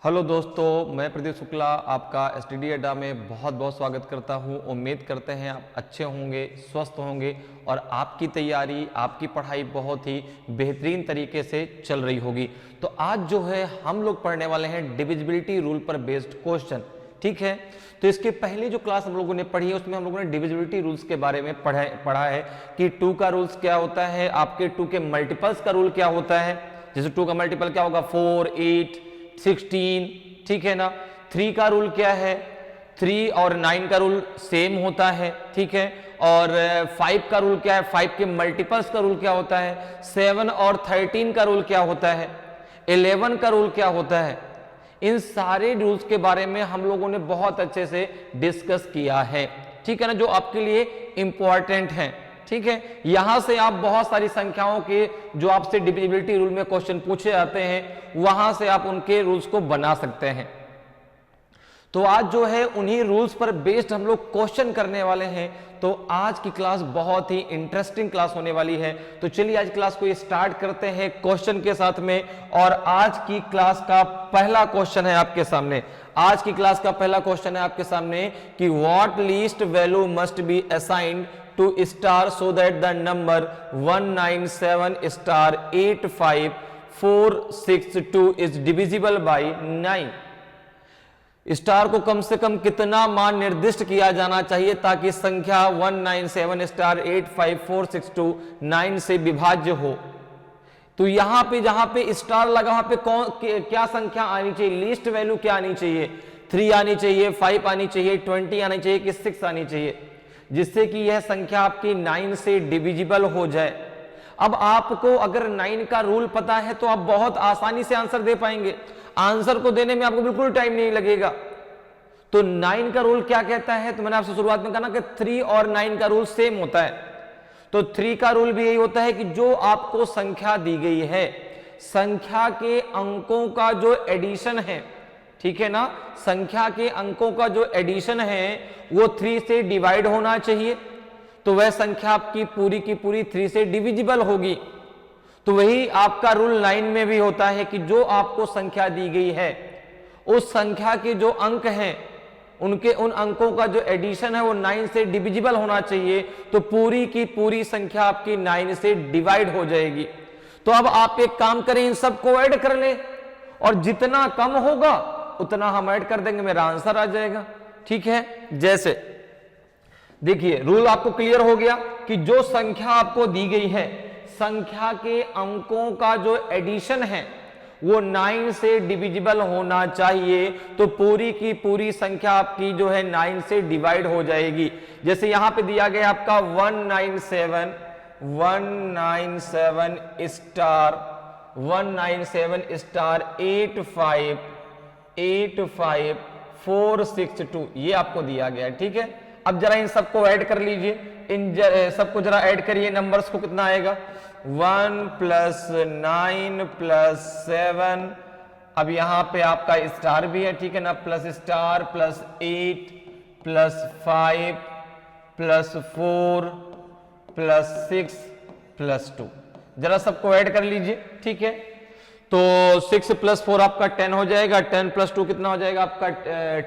Hello दोस्तों, मैं प्रदीप शुक्ला आपका एसटीडी अड्डा में बहुत बहुत स्वागत करता हूं। उम्मीद करते हैं आप अच्छे होंगे, स्वस्थ होंगे और आपकी तैयारी, आपकी पढ़ाई बहुत ही बेहतरीन तरीके से चल रही होगी। तो आज जो है हम लोग पढ़ने वाले हैं डिविजिबिलिटी रूल पर बेस्ड क्वेश्चन। ठीक है, तो इसके पहले जो क्लास हम लोगों ने पढ़ी है उसमें हम लोगों ने डिविजिबिलिटी रूल्स के बारे में पढ़ा है कि 2 का रूल्स क्या होता है, आपके 2 के मल्टीपल्स का रूल क्या होता है। जैसे 2 का मल्टीपल क्या होगा, 4, 8, 16, ठीक है ना। 3 का रूल क्या है, 3 और 9 का रूल सेम होता है, ठीक है। और 5 का रूल क्या है, 5 के मल्टीपल्स का रूल क्या होता है। 7 और 13 का रूल क्या होता है, 11 का रूल क्या होता है। इन सारे रूल्स के बारे में हम लोगों ने बहुत अच्छे से डिस्कस किया है, ठीक है ना, जो आपके लिए इंपॉर्टेंट है। ठीक है, यहां से आप बहुत सारी संख्याओं के जो आपसे डिविजिबिलिटी रूल में क्वेश्चन पूछे जाते हैं वहां से आप उनके रूल्स को बना सकते हैं। तो आज जो है उन्हीं रूल्स पर बेस्ड हम लोग क्वेश्चन करने वाले हैं। तो आज की क्लास बहुत ही इंटरेस्टिंग क्लास होने वाली है। तो चलिए आज क्लास को स्टार्ट करते हैं क्वेश्चन के साथ में। और आज की क्लास का पहला क्वेश्चन है आपके सामने। आज की क्लास का पहला क्वेश्चन है आपके सामने कि what least value must be assigned to star so that the number 197 star 85462 is divisible by 9। Star को कम से कम कितना मान निर्दिष्ट किया जाना चाहिए ताकि संख्या 197 स्टार 85462 9 से विभाज्य हो। तो यहां पे जहां पे स्टार लगा वहां पे क्या संख्या आनी चाहिए, लीस्ट वैल्यू क्या आनी चाहिए, 3 आनी चाहिए, 5 आनी चाहिए, 20 आनी चाहिए कि 6 आनी चाहिए, जिससे कि यह संख्या आपकी 9 से डिविजिबल हो जाए। अब आपको अगर 9 का रूल पता है तो आप बहुत आसानी से आंसर दे पाएंगे। आंसर को देने में आपको बिल्कुल टाइम नहीं लगेगा। तो 9 का रूल क्या कहता है, तो मैंने आपसे शुरुआत में कहा ना कि 3 और 9 का रूल सेम होता है। तो 3 का रूल भी यही होता है कि जो आपको संख्या दी गई है, संख्या के अंकों का जो एडिशन है, ठीक है ना, संख्या के अंकों का जो एडिशन है वो 3 से डिवाइड होना चाहिए। तो वह संख्या आपकी पूरी की पूरी 3 से डिविजिबल होगी। तो वही आपका रूल 9 में भी होता है कि जो आपको संख्या दी गई है उस संख्या के जो अंक हैं उन अंकों का जो एडिशन है वो 9 से डिविजिबल होना चाहिए। तो पूरी की पूरी संख्या आपकी 9 से डिवाइड हो जाएगी। तो अब आप एक काम करें, इन सबको ऐड कर लें और जितना कम होगा उतना हम ऐड कर देंगे, मेरा आंसर आ जाएगा। ठीक है, जैसे देखिए रूल आपको क्लियर हो गया कि जो संख्या आपको दी गई है, संख्या के अंकों का जो एडिशन है वो 9 से डिविजिबल होना चाहिए। तो पूरी की पूरी संख्या आपकी जो है 9 से डिवाइड हो जाएगी। जैसे यहां पे दिया गया आपका 197 स्टार 85462 ये आपको दिया गया है। ठीक है, अब जरा इन सबको ऐड कर लीजिए, इन सबको जरा ऐड करिए, नंबर्स को कितना आएगा, 1 + 9 + 7। अब यहां पे आपका स्टार भी है, ठीक है ना, प्लस स्टार +8 + 5 + 4 + 6 + 2। जरा सबको ऐड कर लीजिए। ठीक है, तो 6 + 4 आपका 10 हो जाएगा, 10 + 2 कितना हो जाएगा आपका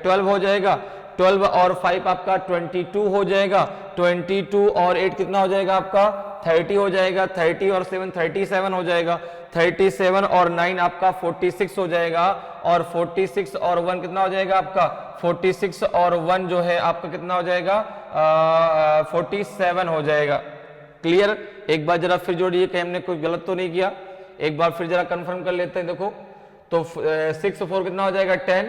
12 हो जाएगा, 12 और 5 आपका 22 हो जाएगा, 22 और 8 कितना हो जाएगा आपका 30 हो जाएगा, 30 और 7 37 हो जाएगा, 37 और 9 आपका 46 हो जाएगा, और 46 और 1 कितना हो जाएगा आपका 46 और 1 जो है आपका कितना हो जाएगा 47 हो जाएगा। क्लियर, एक बार जरा फिर जोड़िए कि हमने कोई गलत तो नहीं किया, एक बार फिर जरा कंफर्म कर लेते हैं। देखो तो 6 4 कितना हो जाएगा 10,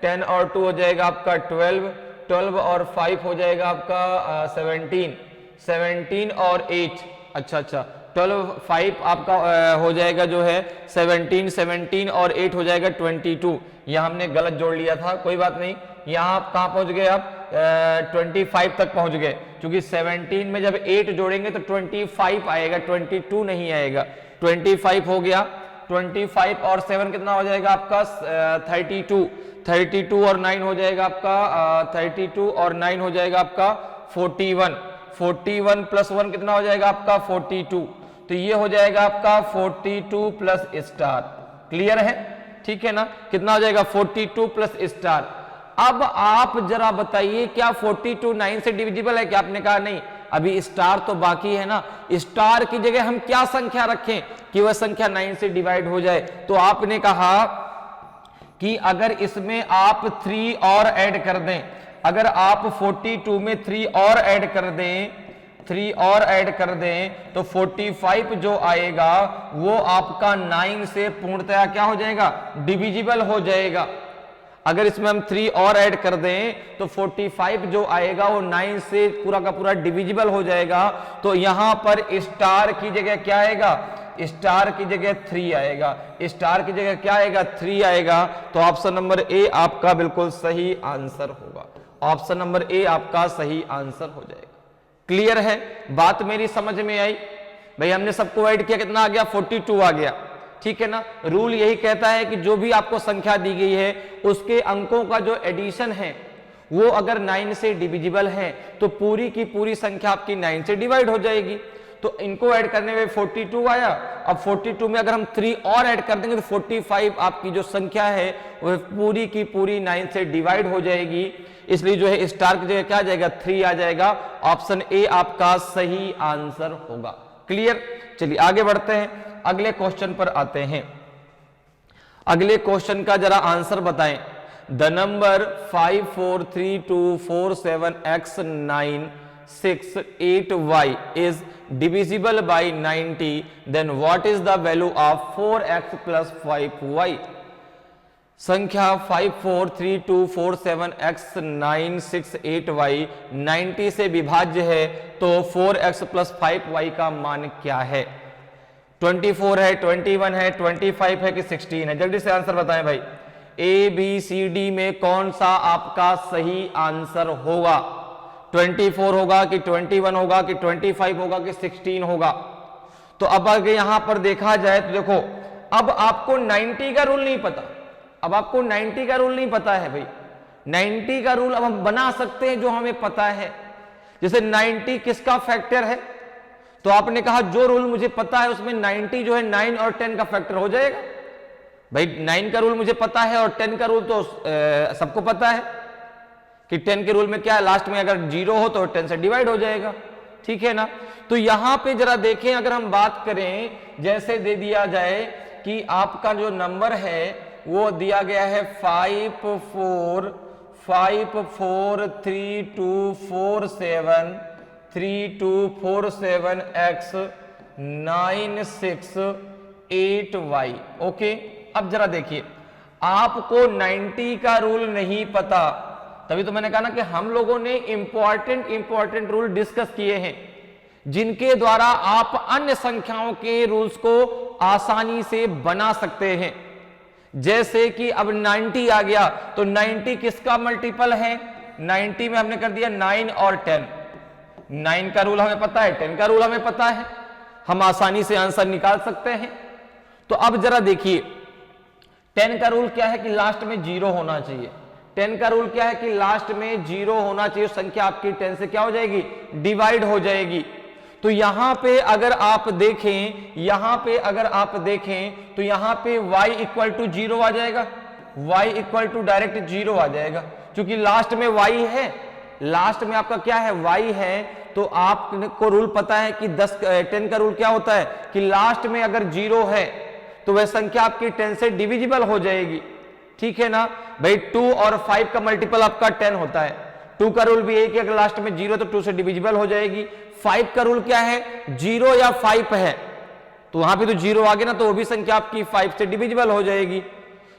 10 और 2 हो जाएगा आपका 12, 12 और 5 हो जाएगा आपका 17, 17 और 8, अच्छा 12 5 आपका हो जाएगा जो है 17, 17 और 8 हो जाएगा 22। यहाँ हमने गलत जोड़ लिया था, कोई बात नहीं। यहाँ आप कहाँ पहुंच गए, आप 25 तक पहुंच गए, क्योंकि 17 में जब 8 जोड़ेंगे तो 25 आएगा, 22 नहीं आएगा। 25 हो गया, 25 और 7 कितना हो जाएगा आपका 32, 32 और 9 हो जाएगा आपका 32 और 9 हो जाएगा आपका 41, 41 + 1 कितना हो जाएगा आपका 42। तो ये हो जाएगा आपका 42 प्लस स्टार। क्लियर है? ठीक है ना, कितना हो जाएगा 42 प्लस स्टार। अब आप जरा बताइए क्या 42 9 से डिविजिबल है क्या? आपने कहा नहीं, अभी स्टार तो बाकी है ना, स्टार की जगह हम क्या संख्या रखें कि वह संख्या 9 से डिवाइड हो जाए? तो आपने कहा कि अगर इसमें आप 3 और ऐड कर दें, अगर आप 42 में 3 और ऐड कर दें, 3 और ऐड कर दें तो 45 जो आएगा वो आपका 9 से पूर्णतया क्या हो जाएगा? डिविजिबल हो जाएगा। अगर इसमें हम 3 और ऐड कर दें तो 45 जो आएगा वो 9 से पूरा का पूरा डिविजिबल हो जाएगा। तो यहां पर स्टार की जगह क्या आएगा? स्टार की जगह 3 आएगा। स्टार की जगह क्या आएगा? 3 आएगा। तो ऑप्शन नंबर ए आपका बिल्कुल सही आंसर होगा। ऑप्शन नंबर ए आपका सही आंसर हो जाएगा। क्लियर है बात? मेरी समझ में आई भाई? हमने सबको ऐड किया, कितना आ गया? 42 आ गया, ठीक है ना। रूल यही कहता है कि जो भी आपको संख्या दी गई है उसके अंकों का जो एडिशन है वो अगर 9 से डिविजिबल है तो पूरी की पूरी संख्या आपकी 9 से डिवाइड हो जाएगी। तो इनको ऐड करने में 42 आया। अब 42 में अगर हम 3 और ऐड कर देंगे तो 45 आपकी जो संख्या है वह पूरी की पूरी 9 से डिवाइड हो जाएगी। इसलिए जो है स्टार की जगह क्या आ जाएगा? 3 आ जाएगा। ऑप्शन ए आपका सही आंसर होगा। क्लियर? चलिए आगे बढ़ते हैं, अगले क्वेश्चन पर आते हैं। अगले क्वेश्चन का जरा आंसर बताएं। The number 543247x968y is divisible by 90, then what is the value of 4x plus 5y? संख्या 543247x968y 90 से विभाज्य है तो 4x प्लस 5y का मान क्या है? 24 है, 21 है, 25 है कि 16 है? जल्दी से आंसर बताएं भाई। ए बी सी डी में कौन सा आपका सही आंसर होगा? 24 होगा कि 21 होगा कि 25 होगा कि 16 होगा? तो अब अगर यहां पर देखा जाए तो देखो, अब आपको 90 का रूल नहीं पता। अब आपको 90 का रूल नहीं पता है भाई। 90 का रूल अब हम बना सकते हैं जो हमें पता है। जैसे 90 किसका फैक्टर है? तो आपने कहा जो रूल मुझे पता है उसमें 90 जो है 9 और 10 का फैक्टर हो जाएगा। भाई 9 का रूल मुझे पता है और 10 का रूल तो सबको पता है कि 10 के रूल में क्या है, लास्ट में अगर 0 हो तो 10 से डिवाइड हो जाएगा, ठीक है ना। तो यहां पे जरा देखें, अगर हम बात करें, जैसे दे दिया जाए कि आपका जो नंबर है वो दिया गया है 543247x968y। ओके, अब जरा देखिए, आपको 90 का रूल नहीं पता, तभी तो मैंने कहा ना कि हम लोगों ने इंपॉर्टेंट रूल डिस्कस किए हैं जिनके द्वारा आप अन्य संख्याओं के रूल्स को आसानी से बना सकते हैं। जैसे कि अब 90 आ गया तो 90 किसका मल्टीपल है? 90 में हमने कर दिया 9 और 10। 9 का रूल हमें पता है, 10 का रूल हमें पता है, हम आसानी से आंसर निकाल सकते हैं। तो अब जरा देखिए, 10 का रूल क्या है कि लास्ट में 0 होना चाहिए। 10 का रूल क्या है कि लास्ट में 0 होना चाहिए, संख्या आपकी 10 से क्या हो जाएगी? डिवाइड हो जाएगी। तो यहां पे अगर आप देखें, यहां पे अगर आप देखें तो यहां पे y इक्वल टू 0 आ जाएगा। y इक्वल टू डायरेक्ट 0 आ जाएगा, क्योंकि लास्ट में y है, लास्ट में आपका क्या है? y है। तो आपको रूल पता है कि 10 का रूल क्या होता है कि लास्ट में अगर 0 है तो वह संख्या आपकी 10 से डिविजिबल हो जाएगी, ठीक है ना भाई। 2 और 5 का मल्टीपल आपका 10 होता है। 2 का रूल भी है कि अगर लास्ट में 0 तो 2 से डिविजिबल हो जाएगी। 5 का रूल क्या है? 0 या 5 है तो वहां पे तो 0 आ गया ना, तो वो भी संख्या आपकी 5 से डिविजिबल हो जाएगी।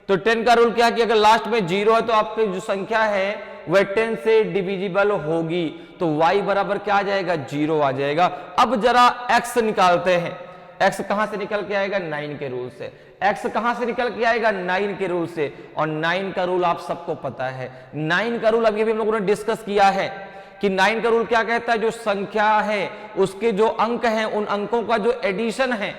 तो 10 का रूल क्या है कि अगर लास्ट में 0 है तो आपकी जो संख्या है वह 10 से डिविजिबल होगी। तो y बराबर क्या आ जाएगा? 0 आ जाएगा। अब जरा x निकालते हैं। x कहां से निकल के आएगा? 9 के रूल से। x कहां से निकल के आएगा? 9 के रूल से। और 9 का रूल आप सबको पता है। 9 का रूल अभी भी हम लोगों ने डिस्कस किया है कि 9 का रूल क्या कहता है? जो संख्या है उसके जो अंक हैं, उन अंकों का जो एडिशन है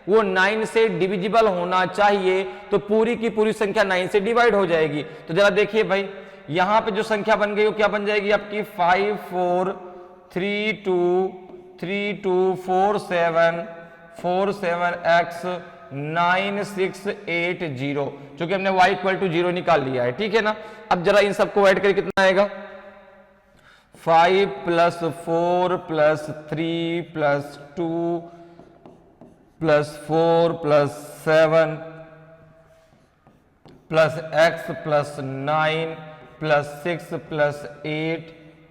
वो 9 से डिविजिबल होना चाहिए। तो पूरी की पूरी संख्या 9 से डिवाइड हो जाएगी। तो जरा देखिए भाई, यहां पे जो संख्या बन गई वो क्या बन जाएगी आपकी? 543247x 9680, क्योंकि हमने y इक्वल टू 0 निकाल लिया है, ठीक है ना। अब जरा इन सबको ऐड करके कितना आएगा, 5 + 4 + 3 + 2 + 4 + 7 + x + 9 + 6 + 8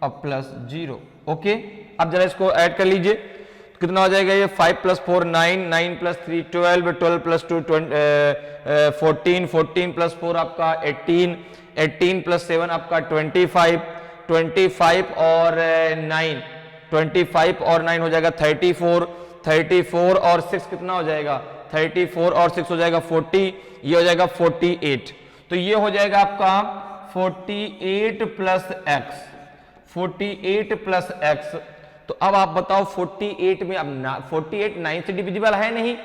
और +0। ओके, अब जरा इसको ऐड कर लीजिए, कितना हो जाएगा ये, 5 + 4 9, 9 + 3 12, 12 + 2 14, 14 + 4 आपका 18, 18 + 7 आपका 25, 25 और 9, 25 और 9 हो जाएगा 34, 34 और 6 कितना हो जाएगा, 34 और 6 हो जाएगा 40, ये हो जाएगा 48। तो ये हो जाएगा आपका 48 + x, 48 + x। तो अब आप बताओ 48 में, अब 48 9 से डिविजिबल है नहीं,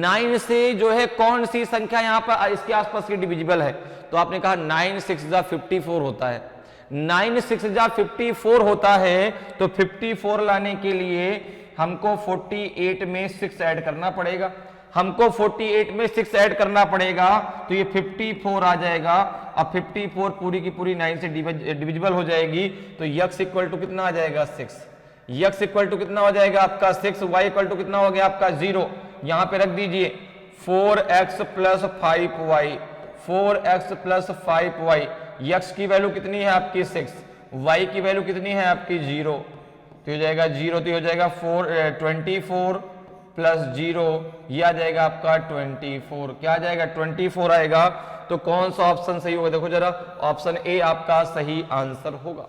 9 से जो है कौन सी संख्या यहां पर इसके आसपास की डिविजिबल है, तो आपने कहा 9 6 जा 54 होता है, 9 6 जा 54 होता है, तो 54 लाने के लिए हमको 48 में 6 ऐड करना पड़ेगा, हमको 48 में 6 ऐड करना पड़ेगा, तो ये 54 आ जाएगा। अब 54 पूरी की पूरी 9 से डिविजिबल हो जाएगी, तो x इक्वल टू कितना आ जाएगा, 6, x इक्वल टू कितना हो जाएगा आपका 6, y इक्वल टू कितना हो गया आपका 0, यहां पे रख दीजिए 4x + 5y, 4x + 5y, x की वैल्यू कितनी है आपकी 6, y की वैल्यू कितनी है आपकी 0, तो हो जाएगा 0, तो हो जाएगा 24 + 0, ये आ जाएगा आपका 24, क्या आ जाएगा 24 आएगा। तो कौन सा ऑप्शन सही होगा, देखो जरा, ऑप्शन ए आपका सही आंसर होगा,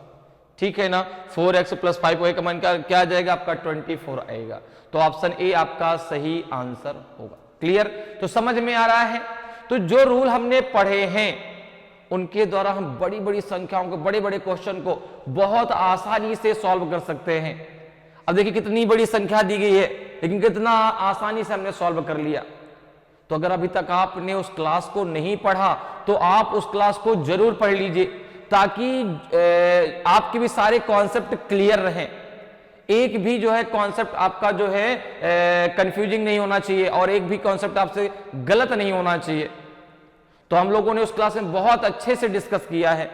ठीक है ना। 4x + 5y का मान क्या आ जाएगा आपका 24 आएगा, तो ऑप्शन ए आपका सही आंसर होगा। क्लियर, तो समझ में आ रहा है। तो जो रूल हमने पढ़े हैं उनके द्वारा हम बड़ी बड़ी संख्याओं को, बड़े बड़े क्वेश्चन को बहुत आसानी से सॉल्व कर सकते हैं। अब देखिए कितनी बड़ी संख्या दी गई है, लेकिन कितना आसानी से हमने सॉल्व कर लिया। तो अगर अभी तक आपने उस क्लास को नहीं पढ़ा तो आप उस क्लास को जरूर पढ़ लीजिए, ताकि आपके भी सारे कॉन्सेप्ट क्लियर रहें, एक भी जो है कॉन्सेप्ट आपका जो है कंफ्यूजिंग नहीं होना चाहिए और एक भी कॉन्सेप्ट आपसे गलत नहीं होना चाहिए। तो हम लोगों ने उस क्लास में बहुत अच्छे से डिस्कस किया है।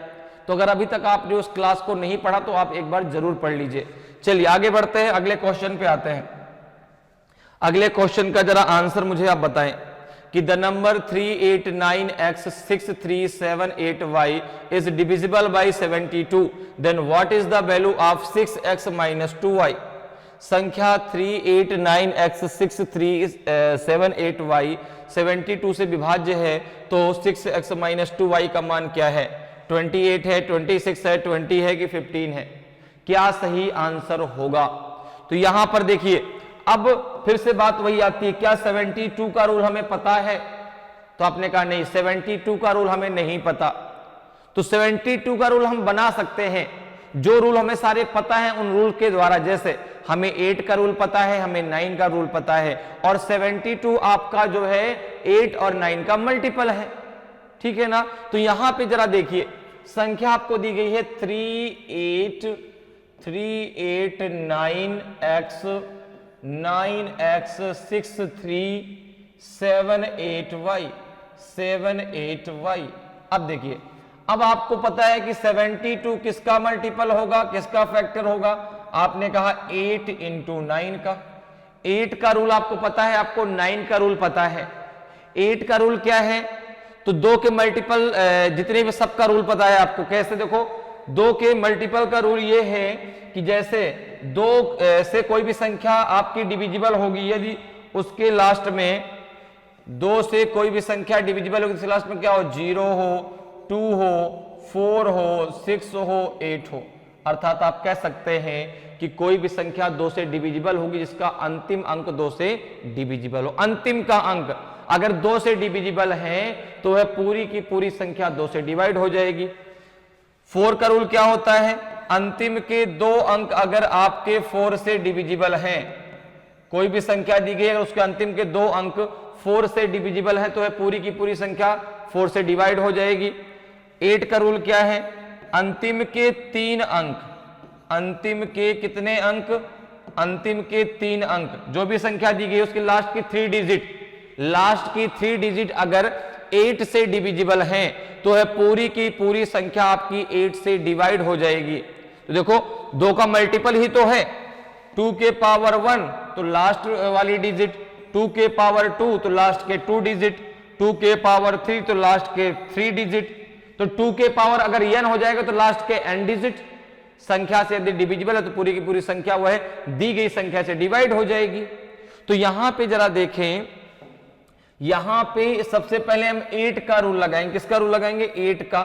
तो अगर अभी तक आपने उस क्लास को नहीं पढ़ा तो आप एक बार जरूर पढ़ लीजिए। चलिए आगे बढ़ते हैं, अगले क्वेश्चन पे आते हैं। अगले क्वेश्चन का जरा आंसर मुझे आप बताएं कि the number 389x6378y is divisible by 72, then what is the value of 6x - 2y। संख्या 389x6378y 72 से विभाज्य है, तो 6x - 2y का मान क्या है, 28 है, 26 है, 20 है कि 15 है, क्या सही आंसर होगा। तो यहां पर देखिए, अब फिर से बात वही आती है, क्या 72 का रूल हमें पता है, तो आपने कहा नहीं 72 का रूल हमें नहीं पता। तो 72 का रूल हम बना सकते हैं, जो रूल हमें सारे पता है उन रूल के द्वारा। जैसे हमें 8 का रूल पता है, हमें 9 का रूल पता है, और 72 आपका जो है 8 और 9 का मल्टीपल है, ठीक है ना। तो यहां पे जरा देखिए, संख्या आपको दी गई है 389x6378y। अब देखिए, अब आपको पता है कि 72 किसका मल्टीपल होगा, किसका फैक्टर होगा, आपने कहा 8 × 9 का। 8 का रूल आपको पता है, आपको 9 का रूल पता है। 8 का रूल क्या है, तो 2 के मल्टीपल, जितने भी सबका रूल पता है आपको। कैसे, देखो 2 के मल्टीपल का रूल ये है कि जैसे 2 से कोई भी संख्या आपकी डिविजिबल होगी, यदि उसके लास्ट में 2 से कोई भी संख्या डिविजिबल होगी, उसके लास्ट में क्या हो, 0 हो, 2 हो, 4 हो, 6 हो, 8 हो। अर्थात आप कह सकते हैं कि कोई भी संख्या 2 से डिविजिबल होगी जिसका अंतिम अंक 2 से डिविजिबल हो। अंतिम का अंक अगर 2 से डिविजिबल है तो वह पूरी की पूरी संख्या 2 से डिवाइड हो जाएगी। 4 का रूल क्या होता है, अंतिम के 2 अंक अगर आपके 4 से डिविजिबल हैं, कोई भी संख्या दी गई है उसके अंतिम के 2 अंक 4 से डिविजिबल है तो वह पूरी की पूरी संख्या 4 से डिवाइड हो जाएगी। 8 का रूल क्या है, अंतिम के 3 अंक, अंतिम के कितने अंक, अंतिम के 3 अंक, जो भी संख्या दी गई है उसके लास्ट की 3 डिजिट, लास्ट की 3 डिजिट अगर 8 से डिविजिबल हैं तो है पूरी की पूरी संख्या आपकी 8 से डिवाइड हो जाएगी। तो देखो 2 का मल्टीपल ही तो है, 2 के पावर 1 तो लास्ट वाली डिजिट, 2 के पावर 2 तो लास्ट के 2 डिजिट, 2 के पावर 3 तो लास्ट के 3 डिजिट। तो 2 के पावर अगर n हो जाएगा तो लास्ट के n डिजिट। संख्या से यदि डिविजिबल है तो पूरी की पूरी संख्या वह दी गई संख्या से डिवाइड हो जाएगी। तो यहां पे जरा देखें, यहां पे सबसे पहले हम 8 का रूल लगाएंगे। किसका रूल लगाएंगे? 8 का।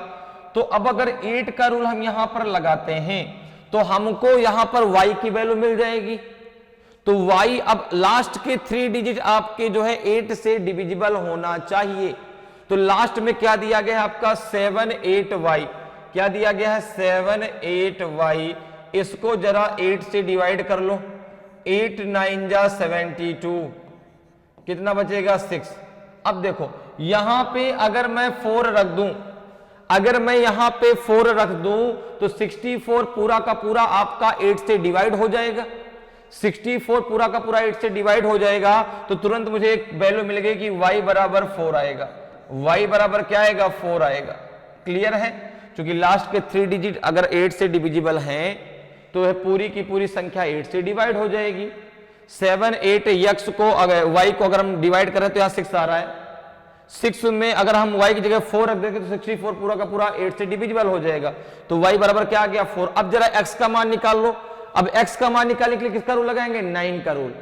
तो अब अगर 8 का रूल हम यहां पर लगाते हैं तो हमको यहां पर y की वैल्यू मिल जाएगी। तो y अब लास्ट के 3 डिजिट आपके जो है 8 से डिविजिबल होना चाहिए। तो लास्ट में क्या दिया गया है आपका 7 8y, क्या दिया गया है 7 8y। इसको जरा 8 से डिवाइड कर लो, 8 9 जा 72, कितना बचेगा 6। अब देखो यहां पे अगर मैं 4 रख दूं, अगर मैं यहां पे 4 रख दूं तो 64 पूरा का पूरा आपका 8 से डिवाइड हो जाएगा। 64 पूरा का पूरा 8 से डिवाइड हो जाएगा तो तुरंत मुझे एक वैल्यू मिल गई कि y बराबर 4 आएगा। y बराबर क्या आएगा? 4 आएगा। क्लियर है? क्योंकि लास्ट के 3 डिजिट अगर 8 से डिविजिबल हैं तो है पूरी की पूरी संख्या 8 से डिवाइड हो जाएगी। 7 8 x को अगर y को अगर हम डिवाइड करें तो यहां 6 आ रहा है। 6 में अगर हम y की जगह 4 रख देंगे तो 64 पूरा का पूरा 8 से डिविजिबल हो जाएगा। तो y बराबर क्या आ गया? 4। अब जरा x का मान निकाल लो। अब x का मान निकालने के लिए किसका रूल लगाएंगे? 9 का रूल।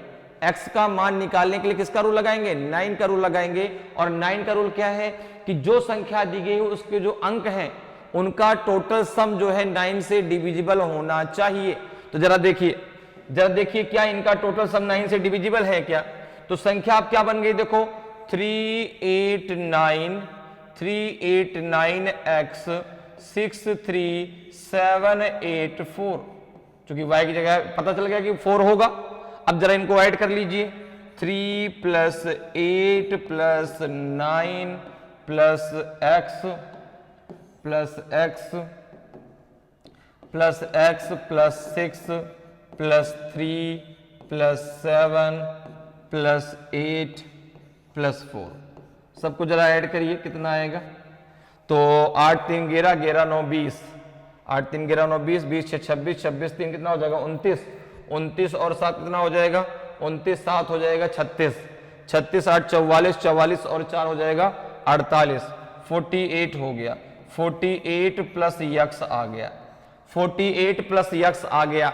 x का मान निकालने के लिए किसका रूल लगाएंगे? 9 का रूल लगाएंगे। और 9 का रूल क्या है कि जो संख्या दी गई है उसके जो अंक हैं उनका टोटल सम जो है 9 से डिविजिबल होना चाहिए। तो जरा देखिए क्या इनका टोटल सम 9 से डिविजिबल है क्या? तो संख्या अब क्या बन गई? देखो 389x 63784, क्योंकि y की जगह पता चल गया कि 4 होगा। अब जरा इनको ऐड कर लीजिए, 3 + 8 + 9 + x + x + x + 6 + 3 + 7 + 8 + 4, सबको जरा ऐड करिए कितना आएगा। तो 8 3 11 11 9 20, 8 3 11 9 20, 20 6 26, 26 3 कितना हो जाएगा? 29, 29 और 7 कितना हो जाएगा? 29 7 हो जाएगा 36, 36 8 44, 44 और 4 हो जाएगा 48, 48 हो गया। 48 प्लस यक्स आ गया, 48 प्लस यक्स आ गया।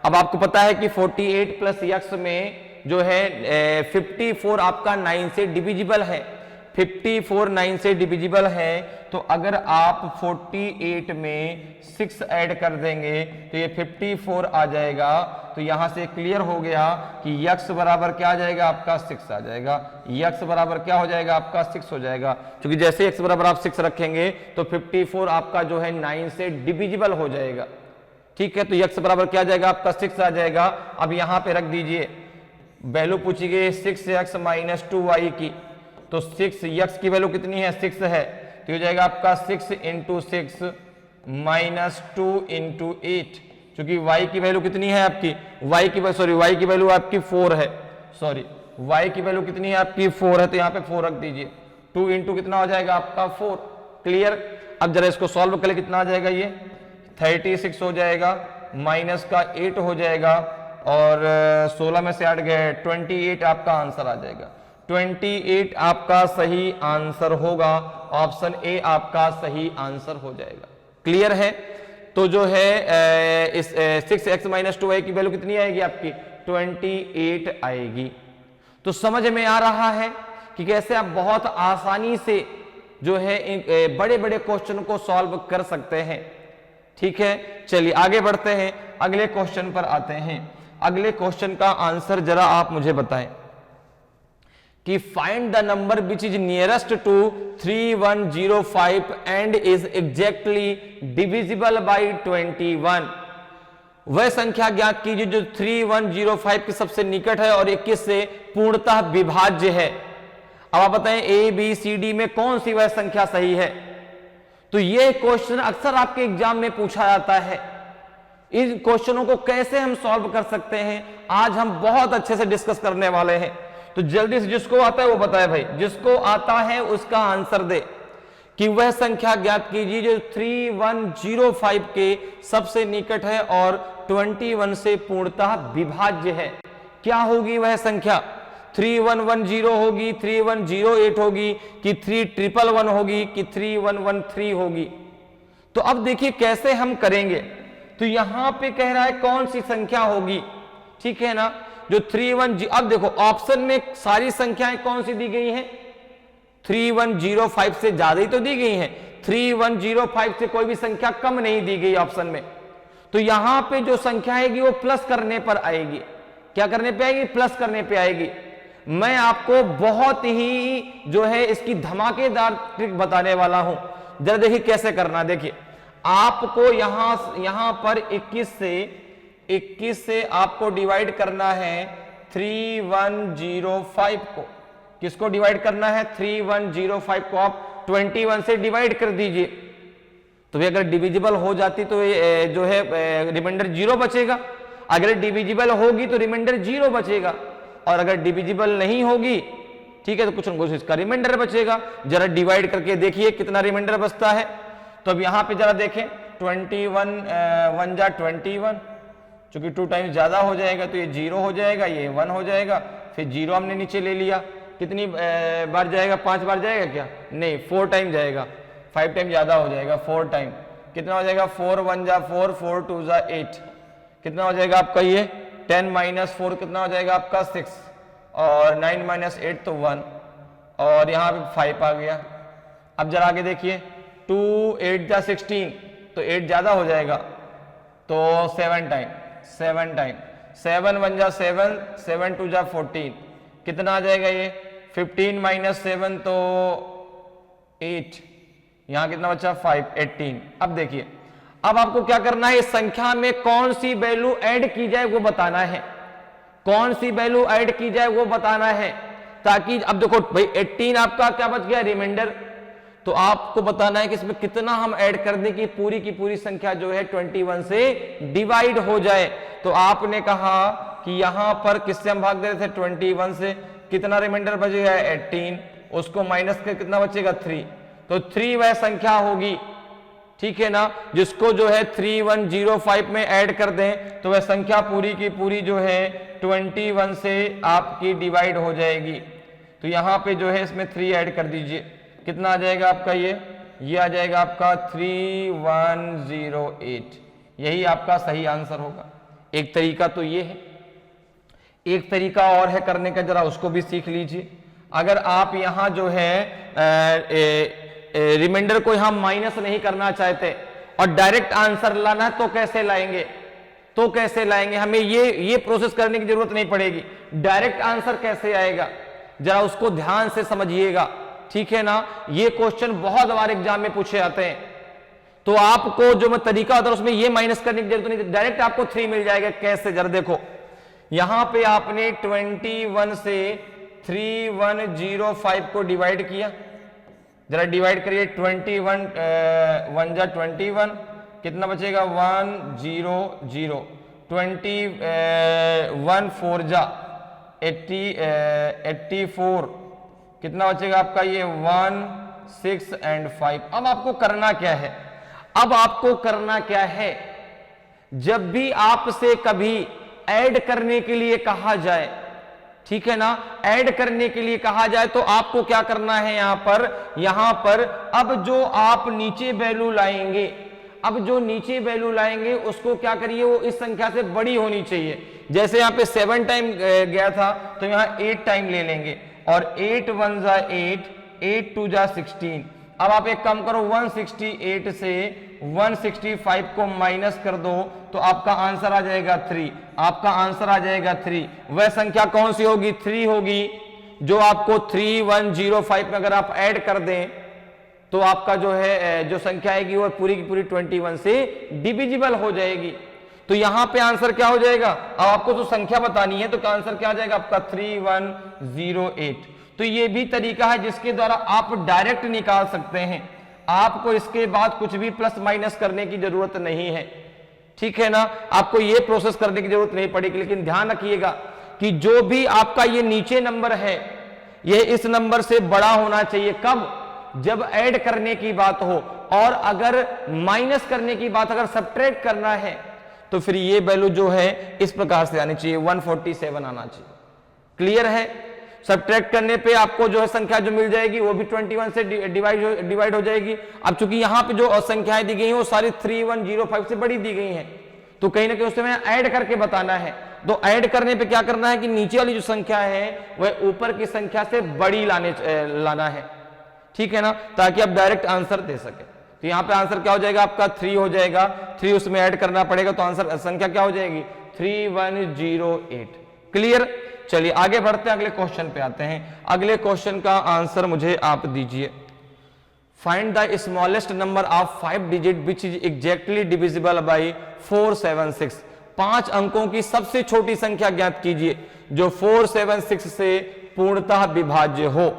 अब आपको पता है कि 48 प्लस यक्स में जो है 54 आपका 9 से डिविजिबल है, 54 9 से डिविजिबल है। तो अगर आप 48 में 6 ऐड कर देंगे तो ये 54 आ जाएगा। तो यहां से क्लियर हो गया कि यक्स बराबर क्या आ जाएगा? आपका 6 आ जाएगा। यक्स बराबर क्या हो जाएगा? आपका 6 हो जाएगा, क्योंकि जैसे एक्स बराबर आप 6 रखेंगे तो 54 आपका जो है 9 से डिविजिबल हो जाएगा। ठीक है, तो यक्स बराबर क्या आ जाएगा? आपका 6 आ जाएगा। अब यहां पे रख दीजिए, वैल्यू पूछी गई 6x - 2y की, तो 6x की वैल्यू कितनी है? 6 है, तो हो जाएगा आपका 6 × 6 - 2 × 8, क्योंकि y की वैल्यू कितनी है आपकी? y की वैल्यू आपकी 4 है। y की वैल्यू कितनी है आपकी? 4 है, तो यहाँ पे 4 रख दीजिए। 2 × कितना हो जाएगा? आपका 4। क्लियर? अब जरा इसको सॉल्व करें, कितना आ जाएगा? ये 36 हो जाएगा, माइनस का 8 हो जाएगा, और 16 में से 8 गए 28 आपका आंसर आ जाएगा। 28 आपका सही आंसर होगा, ऑप्शन ए आपका सही आंसर हो जाएगा। क्लियर है? तो जो है इस 6x - 2y की वैल्यू कितनी आएगी आपकी? 28 आएगी। तो समझ में आ रहा है कि कैसे आप बहुत आसानी से जो है बड़े बड़े क्वेश्चन को सॉल्व कर सकते हैं। ठीक है, चलिए आगे बढ़ते हैं, अगले क्वेश्चन पर आते हैं। अगले क्वेश्चन का आंसर जरा आप मुझे बताएं कि find the number which is nearest to 3105 and is exactly divisible by 21। वह संख्या ज्ञात कीजिए जो 3105 के सबसे निकट है और 21 से पूर्णतः विभाज्य है। अब आप बताएं ए बी सी डी में कौन सी वह संख्या सही है। तो यह क्वेश्चन अक्सर आपके एग्जाम में पूछा जाता है। इन क्वेश्चनों को कैसे हम सॉल्व कर सकते हैं, आज हम बहुत अच्छे से डिस्कस करने वाले हैं। तो जल्दी से जिसको आता है वो बताए भाई, जिसको आता है उसका आंसर दे कि वह संख्या ज्ञात कीजिए जो 3105 के सबसे निकट है और 21 से पूर्णतः विभाज्य है। क्या होगी वह संख्या? 3110 होगी, 3108 होगी कि 3111 होगी कि 3113 होगी? तो अब देखिए कैसे हम करेंगे। तो यहां पे कह रहा है कौन सी संख्या होगी, ठीक है ना, जो 31, अब देखो ऑप्शन में सारी संख्याएं कौन सी दी गई हैं? 3105 से ज्यादा ही तो दी गई हैं, 3105 से कोई भी संख्या कम नहीं दी गई ऑप्शन में। तो यहां पे जो संख्या आएगी वो प्लस करने पर आएगी। क्या करने पे आएगी? प्लस करने पे आएगी। मैं आपको बहुत ही जो है इसकी धमाकेदार ट्रिक बताने वाला हूं, जरा देखिए कैसे करना। देखिए आपको यहां पर 21 से आपको डिवाइड करना है 3105 को। किसको डिवाइड करना है? 3105 को आप 21 से डिवाइड कर दीजिए। तो अगर डिविजिबल हो जाती तो ये जो है रिमाइंडर 0 बचेगा, अगर डिविजिबल होगी तो रिमाइंडर 0 बचेगा, और अगर डिविजिबल नहीं होगी, ठीक है, तो कुछ ना कुछ इसका रिमाइंडर बचेगा। जरा डिवाइड करके देखिए कितना रिमाइंडर बचता है। तो अब यहां पे जरा देखें, 21 1 जा 21, चूंकि 2 टाइम्स ज्यादा हो जाएगा तो ये 0 हो जाएगा, ये 1 हो जाएगा, फिर 0 हमने नीचे ले लिया। कितनी बार जाएगा? 5 बार जाएगा क्या? नहीं, 4 टाइम जाएगा, 5 टाइम ज्यादा हो जाएगा, 4 टाइम। कितना हो जाएगा? 4 1 जा 4, 4 2 जा 8, कितना हो जाएगा आपका ये 10 माइनस 4 कितना हो जाएगा आपका 6, और 9 माइनस 8 तो 1, और यहाँ पे 5 आ गया। अब जरा आगे देखिए, 2 8 जा 16, तो 8 ज्यादा हो जाएगा, तो 7 टाइम, 7 1 जा 7, 7 2 जा 14, कितना आ जाएगा ये 15 माइनस 7 तो 8, यहां कितना बचा 5, 18। अब देखिए, अब आपको क्या करना है, इस संख्या में कौन सी वैल्यू ऐड की जाए वो बताना है, कौन सी वैल्यू ऐड की जाए वो बताना है, ताकि अब देखो भाई 18 आपका क्या बच गया? रिमाइंडर। तो आपको बताना है कि इसमें कितना हम ऐड कर दें कि पूरी की पूरी संख्या जो है 21 से डिवाइड हो जाए। तो आपने कहा कि यहां पर किससे हम भाग दे रहे थे? 21 से। कितना रिमाइंडर बच गया? 18, उसको माइनस कर कितना बचेगा? 3। तो 3 वह संख्या होगी, ठीक है ना, जिसको जो है 3105 में ऐड कर दें तो वह संख्या पूरी की पूरी जो है 21 से आपकी डिवाइड हो जाएगी। तो यहां पे जो है इसमें 3 ऐड कर दीजिए, कितना आ जाएगा आपका? ये आ जाएगा आपका 3108। यही आपका सही आंसर होगा। एक तरीका तो ये है, एक तरीका और है करने का, जरा उसको भी सीख लीजिए। अगर आप यहां जो है रिमाइंडर को यहां माइनस नहीं करना चाहते और डायरेक्ट आंसर लाना है तो कैसे लाएंगे? तो कैसे लाएंगे? हमें ये प्रोसेस करने की जरूरत नहीं पड़ेगी। डायरेक्ट आंसर कैसे आएगा, जरा उसको ध्यान से समझिएगा, ठीक है ना। ये क्वेश्चन बहुत बार एग्जाम में पूछे जाते हैं, तो आपको जो मैं तरीका होता है उसमें ये माइनस करने की जरूरत नहीं, डायरेक्ट आपको 3 मिल जाएगा। कैसे? जरा देखो, यहां पे आपने 21 से 3105 को डिवाइड किया, जरा डिवाइड करिए। 21 1 जा 21, कितना बचेगा? 1 0 0, 21 4 जा 84, कितना बचेगा आपका? ये 1 6 एंड 5। अब आपको करना क्या है? अब आपको करना क्या है, जब भी आपसे कभी ऐड करने के लिए कहा जाए, ठीक है ना, ऐड करने के लिए कहा जाए तो आपको क्या करना है? यहां पर अब जो आप नीचे वैल्यू लाएंगे, अब जो नीचे वैल्यू लाएंगे उसको क्या करिए, वो इस संख्या से बड़ी होनी चाहिए। जैसे यहां पे 7 टाइम गया था तो यहां 8 टाइम ले लेंगे, और 8 1 जा 8, 8 2 जा 16। अब आप एक काम करो, 168 से 165 को माइनस कर दो तो आपका आंसर आ जाएगा 3। आपका आंसर आ जाएगा 3। वह संख्या कौन सी होगी? 3 होगी, जो आपको 3105 में अगर आप ऐड कर दें तो आपका जो है जो संख्या आएगी वो पूरी की पूरी 21 से डिविजिबल हो जाएगी। तो यहां पे आंसर क्या हो जाएगा? अब आपको तो संख्या बतानी है, तो आंसर क्या आ जाएगा आपका? 3108। तो ये भी तरीका है जिसके द्वारा आप डायरेक्ट निकाल सकते हैं, आपको इसके बाद कुछ भी प्लस माइनस करने की जरूरत नहीं है, ठीक है ना। आपको ये प्रोसेस करने की जरूरत नहीं पड़ेगी। लेकिन ध्यान रखिएगा कि जो भी आपका ये नीचे नंबर है ये इस नंबर से बड़ा होना चाहिए। कब? जब ऐड करने की बात हो, और अगर माइनस करने की बात, अगर सब्ट्रैक्ट करना है तो फिर ये वैल्यू जो है इस प्रकार से आनी चाहिए, 147 आना चाहिए। क्लियर है? सब्ट्रैक्ट करने पे आपको जो है संख्या जो मिल जाएगी वो भी 21 से डिवाइड हो जाएगी। अब चूंकि यहां पे जो संख्याएं दी गई हैं वो सारी 3105 से बड़ी दी गई हैं, तो कहीं ना कहीं उसमें ऐड करके बताना है। तो ऐड करने पे क्या करना है कि नीचे वाली जो संख्या है वह ऊपर की संख्या से बड़ी लाना है, ठीक है ना, ताकि आप डायरेक्ट आंसर दे सके। तो यहां पे आंसर क्या हो जाएगा आपका 3 हो जाएगा, 3 उसमें ऐड करना पड़ेगा, तो आंसर संख्या क्या हो जाएगी 3108। क्लियर? चलिए आगे बढ़ते हैं, अगले क्वेश्चन पे आते हैं। अगले क्वेश्चन का आंसर मुझे आप दीजिए। Find the smallest number of 5 digit which is exactly divisible by 476। 5 अंकों की सबसे छोटी संख्या ज्ञात कीजिए जो 476 से पूर्णतः विभाज्य हो।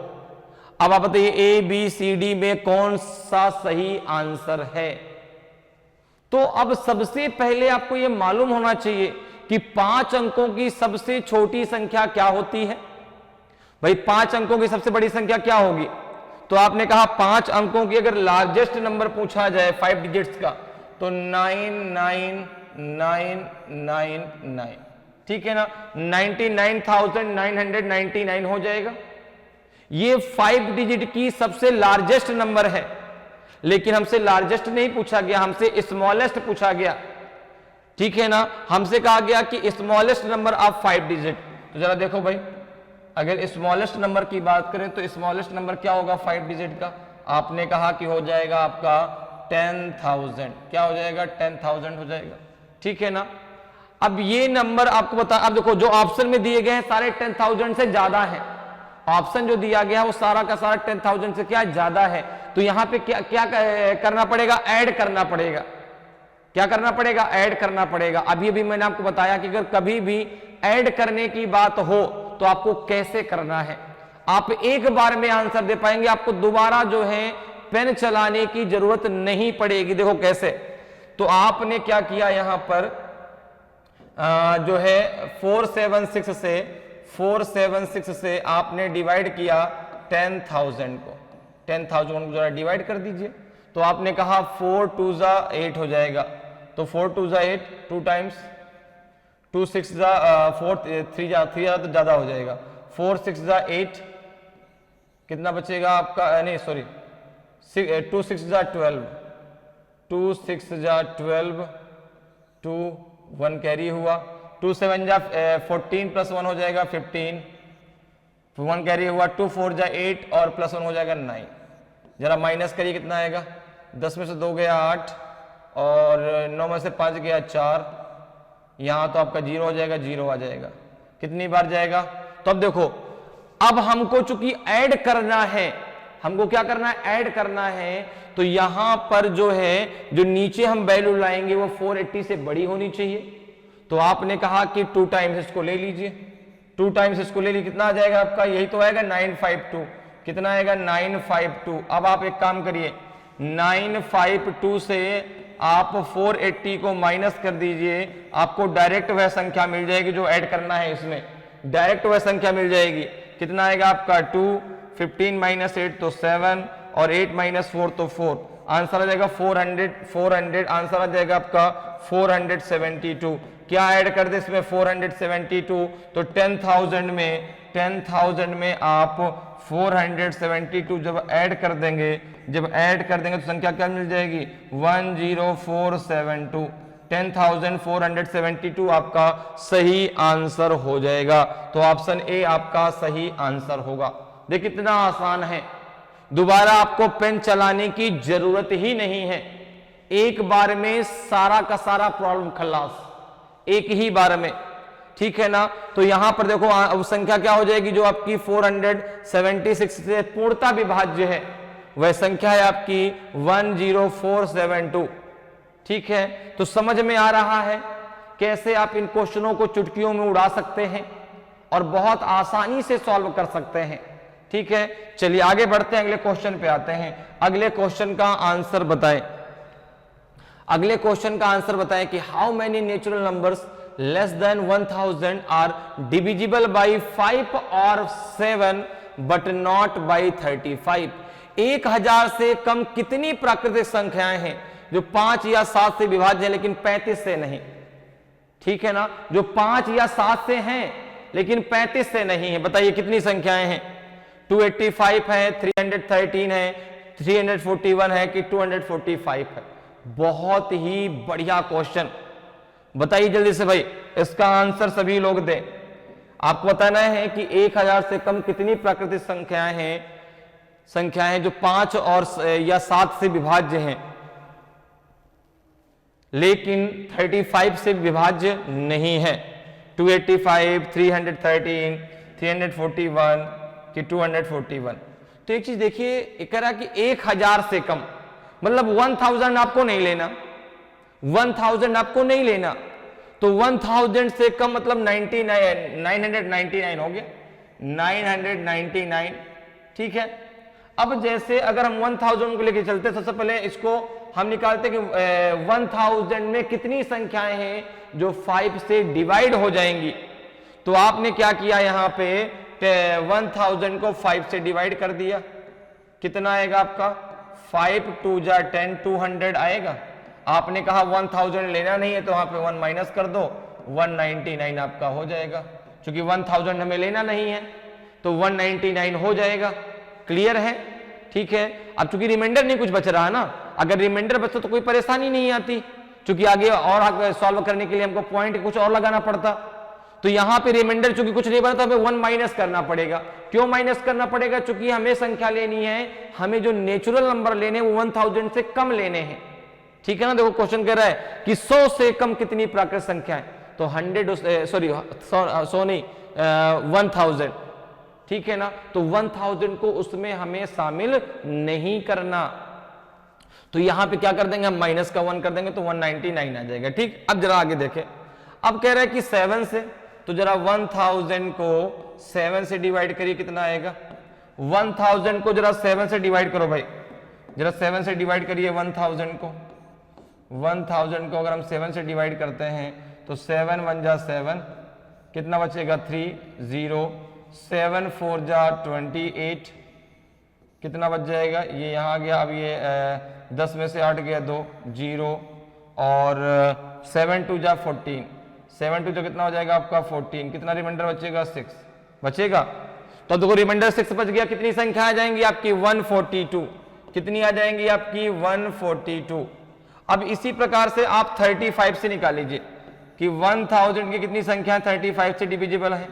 अब आप बताइए ए बी सी डी में कौन सा सही आंसर है। तो अब सबसे पहले आपको यह मालूम होना चाहिए कि 5 अंकों की सबसे छोटी संख्या क्या होती है। भाई 5 अंकों की सबसे बड़ी संख्या क्या होगी? तो आपने कहा 5 अंकों की अगर लार्जेस्ट नंबर पूछा जाए 5 डिजिट्स का तो 99999, ठीक है ना, 99,999 हो जाएगा। ये 5 डिजिट की सबसे लार्जेस्ट नंबर है, लेकिन हमसे लार्जेस्ट नहीं पूछा गया, हमसे स्मॉलेस्ट पूछा गया, ठीक है ना। हमसे कहा गया कि स्मॉलेस्ट नंबर ऑफ 5 डिजिट। तो जरा देखो भाई, अगर स्मॉलेस्ट नंबर की बात करें तो स्मॉलेस्ट नंबर क्या होगा 5 डिजिट का? आपने कहा कि हो जाएगा आपका 10,000। क्या हो जाएगा? 10,000 हो जाएगा, ठीक है ना। अब ये नंबर आपको बता, अब देखो जो ऑप्शन में दिए गए हैं सारे 10,000 से ज्यादा है। ऑप्शन जो दिया गया है वो सारा का सारा 10,000 से क्या ज्यादा है। तो यहां पे क्या करना पड़ेगा? ऐड करना पड़ेगा। क्या करना पड़ेगा? ऐड करना पड़ेगा। अभी अभी मैंने आपको बताया कि अगर कभी भी ऐड करने की बात हो तो आपको कैसे करना है। आप एक बार में आंसर दे पाएंगे, आपको दोबारा जो है पेन चलाने की जरूरत नहीं पड़ेगी। देखो कैसे, तो आपने क्या किया यहां पर जो है 476 से आपने डिवाइड किया 10,000 को। 10,000 को जरा डिवाइड कर दीजिए। तो आपने कहा 4 2 जा 8 हो जाएगा, तो 4 2 जा 8, 2 टाइम्स 2 6 जा 4 3 जा तो ज्यादा हो जाएगा, 4 6 जा 8, कितना बचेगा आपका, नहीं सॉरी 2 6 जा 12, 2 6 जा 12, 2 1 कैरी हुआ, 2 7 जा 14 प्लस 1 हो जाएगा 15, 1 कैरी हुआ, 2 4 जा 8 और प्लस 1 हो जाएगा 9। जरा माइनस करिए, कितना आएगा? 10 में से 2 गया 8 और 9 में से 5 गया 4, यहां तो आपका 0 हो जाएगा, 0 आ जाएगा। कितनी बार जाएगा? तो अब देखो, अब हमको चूंकि ऐड करना है, हमको क्या करना है? ऐड करना है। तो यहां पर जो है जो नीचे हम वैल्यू लाएंगे वो 480 से बड़ी होनी चाहिए। तो आपने कहा कि 2 टाइम्स इसको ले लीजिए, 2 टाइम्स इसको ले लीजिए, कितना आ जाएगा आपका? यही तो आएगा 952। कितना आएगा? 952। अब आप एक काम करिए, 952 से आप 480 को माइनस कर दीजिए, आपको डायरेक्ट वह संख्या मिल जाएगी जो ऐड करना है। इसमें डायरेक्ट वह संख्या मिल जाएगी। कितना आएगा आपका? 2, 15 माइनस 8 तो 7 और 8 माइनस 4 तो 4। आंसर आ जाएगा 400। आंसर आ जाएगा आपका 472। क्या ऐड कर दे इसमें? 472। तो 10,000 में आप 472 जब ऐड कर देंगे तो संख्या क्या मिल जाएगी? 10472। 10,472 आपका सही आंसर हो जाएगा। तो ऑप्शन ए आपका सही आंसर होगा। देखिए कितना आसान है, दोबारा आपको पेन चलाने की जरूरत ही नहीं है। एक बार में सारा का सारा प्रॉब्लम खलास, एक ही बार में, ठीक है ना। तो यहां पर देखो अब संख्या क्या हो जाएगी जो आपकी 476 से पूर्णतः विभाज्य है, वह संख्या है आपकी 10472, ठीक है। तो समझ में आ रहा है कैसे आप इन क्वेश्चनों को चुटकियों में उड़ा सकते हैं और बहुत आसानी से सॉल्व कर सकते हैं, ठीक है। चलिए आगे बढ़ते हैं, अगले क्वेश्चन पे आते हैं। अगले क्वेश्चन का आंसर बताएं कि how many natural numbers less than 1000 are divisible by 5 और 7 बट नॉट बाई 35। 1000 से कम कितनी प्राकृतिक संख्याएं हैं जो 5 या 7 से विभाज्य है लेकिन 35 से नहीं? ठीक है ना, जो 5 या 7 से हैं लेकिन 35 से नहीं है। बताइए कितनी संख्याएं हैं? 285 है, 313 है, 341 है कि 245 है? बहुत ही बढ़िया क्वेश्चन। बताइए जल्दी से भाई, इसका आंसर सभी लोग दें। आपको बताना है कि 1000 से कम कितनी प्राकृतिक संख्याएं हैं जो 5 और या 7 से विभाज्य हैं लेकिन 35 से विभाज्य नहीं है। 285, 313, 341 कि 241। तो एक चीज देखिए, कह रहा कि 1000 से कम मतलब 1000 आपको नहीं लेना, 1000 आपको नहीं लेना, तो 1000 से कम मतलब 999 हो गया, 999। ठीक है, अब जैसे अगर हम 1000 को लेके चलते, सबसे पहले इसको हम निकालते कि 1000 में कितनी संख्याएं हैं जो 5 से डिवाइड हो जाएंगी। तो आपने क्या किया, यहां पे 1000 को 5 से डिवाइड कर दिया। कितना आएगा आपका? 5 2 जा 10, 200 आएगा। आपने कहा 1000 लेना नहीं है तो वहां पे 1 माइनस कर दो, 199 आपका हो जाएगा। क्योंकि 1000 हमें लेना नहीं है तो 199 हो जाएगा। क्लियर है? ठीक है। अब चूंकि रिमाइंडर नहीं कुछ बच रहा है ना, अगर रिमाइंडर बचता तो कोई परेशानी नहीं आती, क्योंकि आगे और सॉल्व करने के लिए हमको पॉइंट कुछ और लगाना पड़ता। तो यहां पे रिमाइंडर चूंकि कुछ नहीं बना तो हमें 1 माइनस करना पड़ेगा। क्यों माइनस करना पड़ेगा? क्योंकि हमें संख्या लेनी है, हमें जो नेचुरल नंबर लेने वो 1000 से कम लेने हैं। ठीक है ना, देखो क्वेश्चन कह रहा है कि 100 से कम कितनी प्राकृतिक संख्या है, तो 100 नहीं 1000। ठीक है ना, तो 1000 को उसमें हमें शामिल नहीं करना। तो यहां पे क्या कर देंगे हम, माइनस का 1 कर देंगे तो 199 आ जाएगा। ठीक, अब जरा आगे देखें। अब कह रहा है कि 7 से, तो जरा 1000 को 7 से डिवाइड करिए, कितना आएगा? 1000 को जरा 7 से डिवाइड करो भाई, जरा 7 से डिवाइड करिए 1000 को। 1000 को अगर हम 7 से डिवाइड करते हैं तो 7 1 जा 7, कितना बचेगा? 3 0, 7 4 जा 28, कितना बच जाएगा? ये यहाँ आ गया। अब ये 10 में से 8 गया 2 0, और 7 2 जा 14, 7 2 तो कितना हो जाएगा आपका 14, कितना रिमाइंडर बचेगा? 6 बचेगा। तो देखो रिमाइंडर 6 बच गया, कितनी संख्या आ जाएंगी आपकी? 142। कितनी आ जाएंगी आपकी? 142। अब इसी प्रकार से आप 35 से निकाल लीजिए कि 1000 की कितनी संख्या 35 से डिविजिबल है।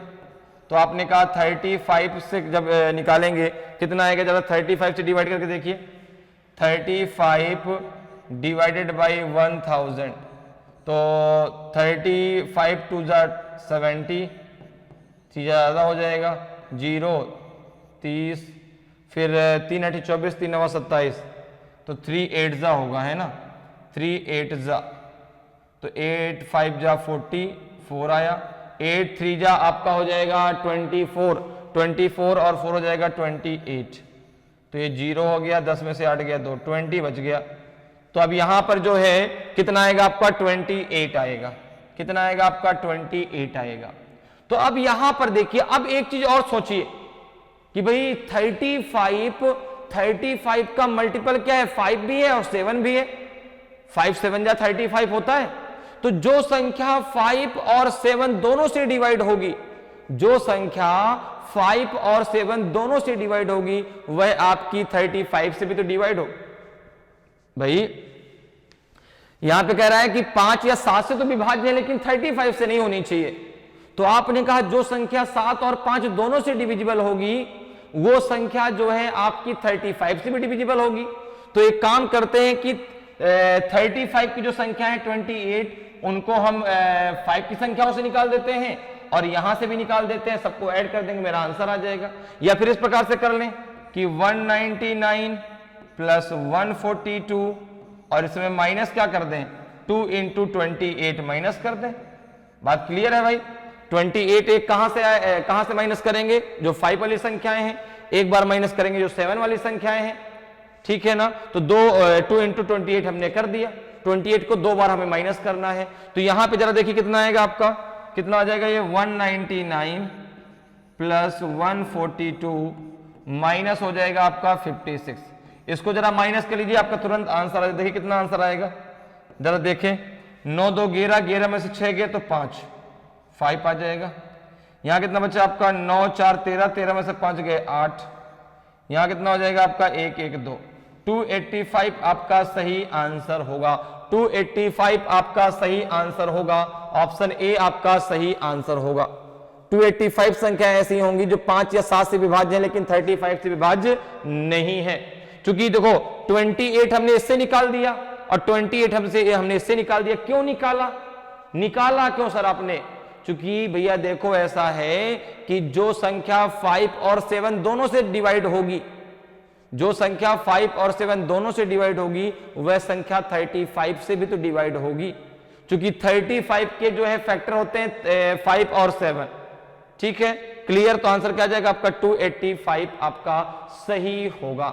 तो आपने कहा 35 से जब निकालेंगे कितना आएगा, जरा 35 से डिवाइड करके देखिए। 35 डिवाइडेड बाई 1000, तो 35 2 जा 70, ज्यादा हो जाएगा 0 30, फिर 3 8 24, 3 9 27, तो 3 8 जा होगा, है ना? 3 8 जा, तो 8 5 जा 44 आया। 8 3 जा आपका हो जाएगा 24, 24 और 4 हो जाएगा 28, तो ये 0 हो गया, 10 में से 8 गया 2, 20 बच गया। तो अब यहां पर जो है कितना आएगा आपका? 28 आएगा। कितना आएगा आपका? 28 आएगा। तो अब यहां पर देखिए, अब एक चीज और सोचिए कि भाई 35 का मल्टीपल क्या है? 5 भी है और 7 भी है। 5 7 जा 35 होता है। तो जो संख्या 5 और 7 दोनों से डिवाइड होगी, जो संख्या 5 और 7 दोनों से डिवाइड होगी, वह आपकी 35 से भी तो डिवाइड हो। भाई यहां पे कह रहा है कि 5 या 7 से तो विभाज्य है लेकिन 35 से नहीं होनी चाहिए। तो आपने कहा जो संख्या 7 और 5 दोनों से डिविजिबल होगी, वो संख्या जो है आपकी 35 से भी डिविजिबल होगी। तो एक काम करते हैं कि 35 की जो संख्या है 28, उनको हम 5 की संख्याओं से निकाल देते हैं और यहां से भी निकाल देते हैं, सबको ऐड कर देंगे, मेरा आंसर आ जाएगा। या फिर इस प्रकार से कर लें कि 199 प्लस 142 और इसमें माइनस क्या कर दें? 2 इंटू 28 माइनस कर दें। बात क्लियर है भाई? 28 एक कहां से माइनस करेंगे? जो 5 वाली संख्याएं हैं, एक बार माइनस करेंगे जो 7 वाली संख्याएं हैं। ठीक है ना? तो 2 इंटू 28 हमने कर दिया। 28 को 2 बार हमें माइनस करना है। तो यहां पे जरा देखिए कितना आएगा आपका कितना आ जाएगा ये 199 प्लस 142 माइनस हो जाएगा आपका 56। इसको जरा माइनस कर लीजिए, आपका तुरंत आंसर आ जाएगा। देखिए कितना आंसर आएगा, जरा देखें। 9 2 11, 11 में से 6 गए तो 5 आ जाएगा। यहाँ कितना बचा आपका 9 4 13, 13 में से 5 गए 8। यहाँ कितना हो जाएगा आपका 1 1 2। 285 आपका सही आंसर होगा। 285 आपका सही आंसर होगा। ऑप्शन ए आपका सही आंसर होगा। 285 संख्या ऐसी होंगी जो 5 या 7 से विभाज्य है लेकिन 35 से विभाज्य नहीं है। क्योंकि देखो 28 हमने इससे निकाल दिया और 28 हमने इससे निकाल दिया। क्यों निकाला क्यों सर आपने? क्योंकि भैया देखो ऐसा है कि जो संख्या 5 और 7 दोनों से डिवाइड होगी, जो संख्या 5 और 7 दोनों से डिवाइड होगी वह संख्या 35 से भी तो डिवाइड होगी। क्योंकि 35 के जो है फैक्टर होते हैं 5 और 7। ठीक है, क्लियर? तो आंसर क्या आ जाएगा आपका 285 आपका सही होगा।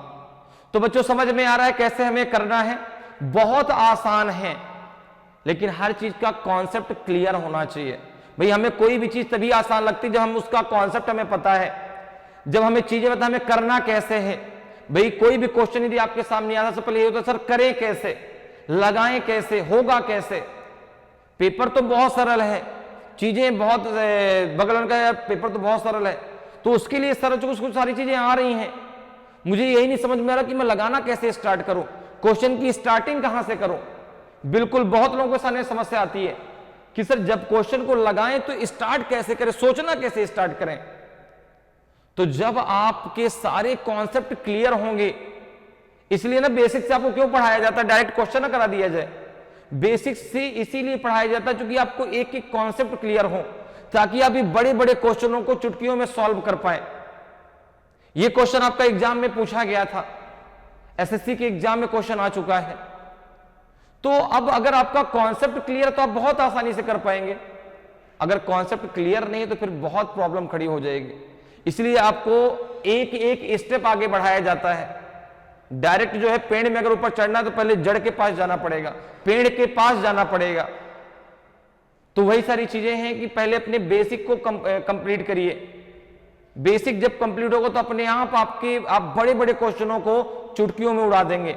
तो बच्चों समझ में आ रहा है कैसे हमें करना है? बहुत आसान है, लेकिन हर चीज का कॉन्सेप्ट क्लियर होना चाहिए। भाई हमें कोई भी चीज तभी आसान लगती है जब हम उसका कॉन्सेप्ट हमें पता है, जब हमें चीजें पता हमें करना कैसे है। भाई कोई भी क्वेश्चन यदि आपके सामने आता, सबसे पहले ये होता है सर करें कैसे, लगाएं कैसे, होगा कैसे। पेपर तो बहुत सरल है, चीजें बहुत बगल का, पेपर तो बहुत सरल है, तो उसके लिए सर कुछ सारी चीजें आ रही हैं। मुझे यही नहीं समझ में आ रहा कि मैं लगाना कैसे स्टार्ट करूं, क्वेश्चन की स्टार्टिंग कहां से करूं। बिल्कुल बहुत लोगों के सामने समस्या आती है कि सर जब क्वेश्चन को लगाएं तो स्टार्ट कैसे करें, सोचना कैसे स्टार्ट करें। तो जब आपके सारे कॉन्सेप्ट क्लियर होंगे, इसलिए ना बेसिक से आपको क्यों पढ़ाया जाता है, डायरेक्ट क्वेश्चन ना करा दिया जाए। बेसिक से इसीलिए पढ़ाया जाता है क्योंकि आपको एक एक कॉन्सेप्ट क्लियर हो, ताकि आप बड़े बड़े क्वेश्चनों को चुटकियों में सॉल्व कर पाए। ये क्वेश्चन आपका एग्जाम में पूछा गया था, एसएससी के एग्जाम में क्वेश्चन आ चुका है। तो अब अगर आपका कॉन्सेप्ट क्लियर है तो आप बहुत आसानी से कर पाएंगे। अगर कॉन्सेप्ट क्लियर नहीं है तो फिर बहुत प्रॉब्लम खड़ी हो जाएगी। इसलिए आपको एक एक स्टेप आगे बढ़ाया जाता है। डायरेक्ट जो है पेड़ में अगर ऊपर चढ़ना है तो पहले जड़ के पास जाना पड़ेगा, पेड़ के पास जाना पड़ेगा। तो वही सारी चीजें हैं कि पहले अपने बेसिक को कंप्लीट करिए। बेसिक जब कंप्लीट होगा तो अपने आप बड़े बड़े क्वेश्चनों को चुटकियों में उड़ा देंगे।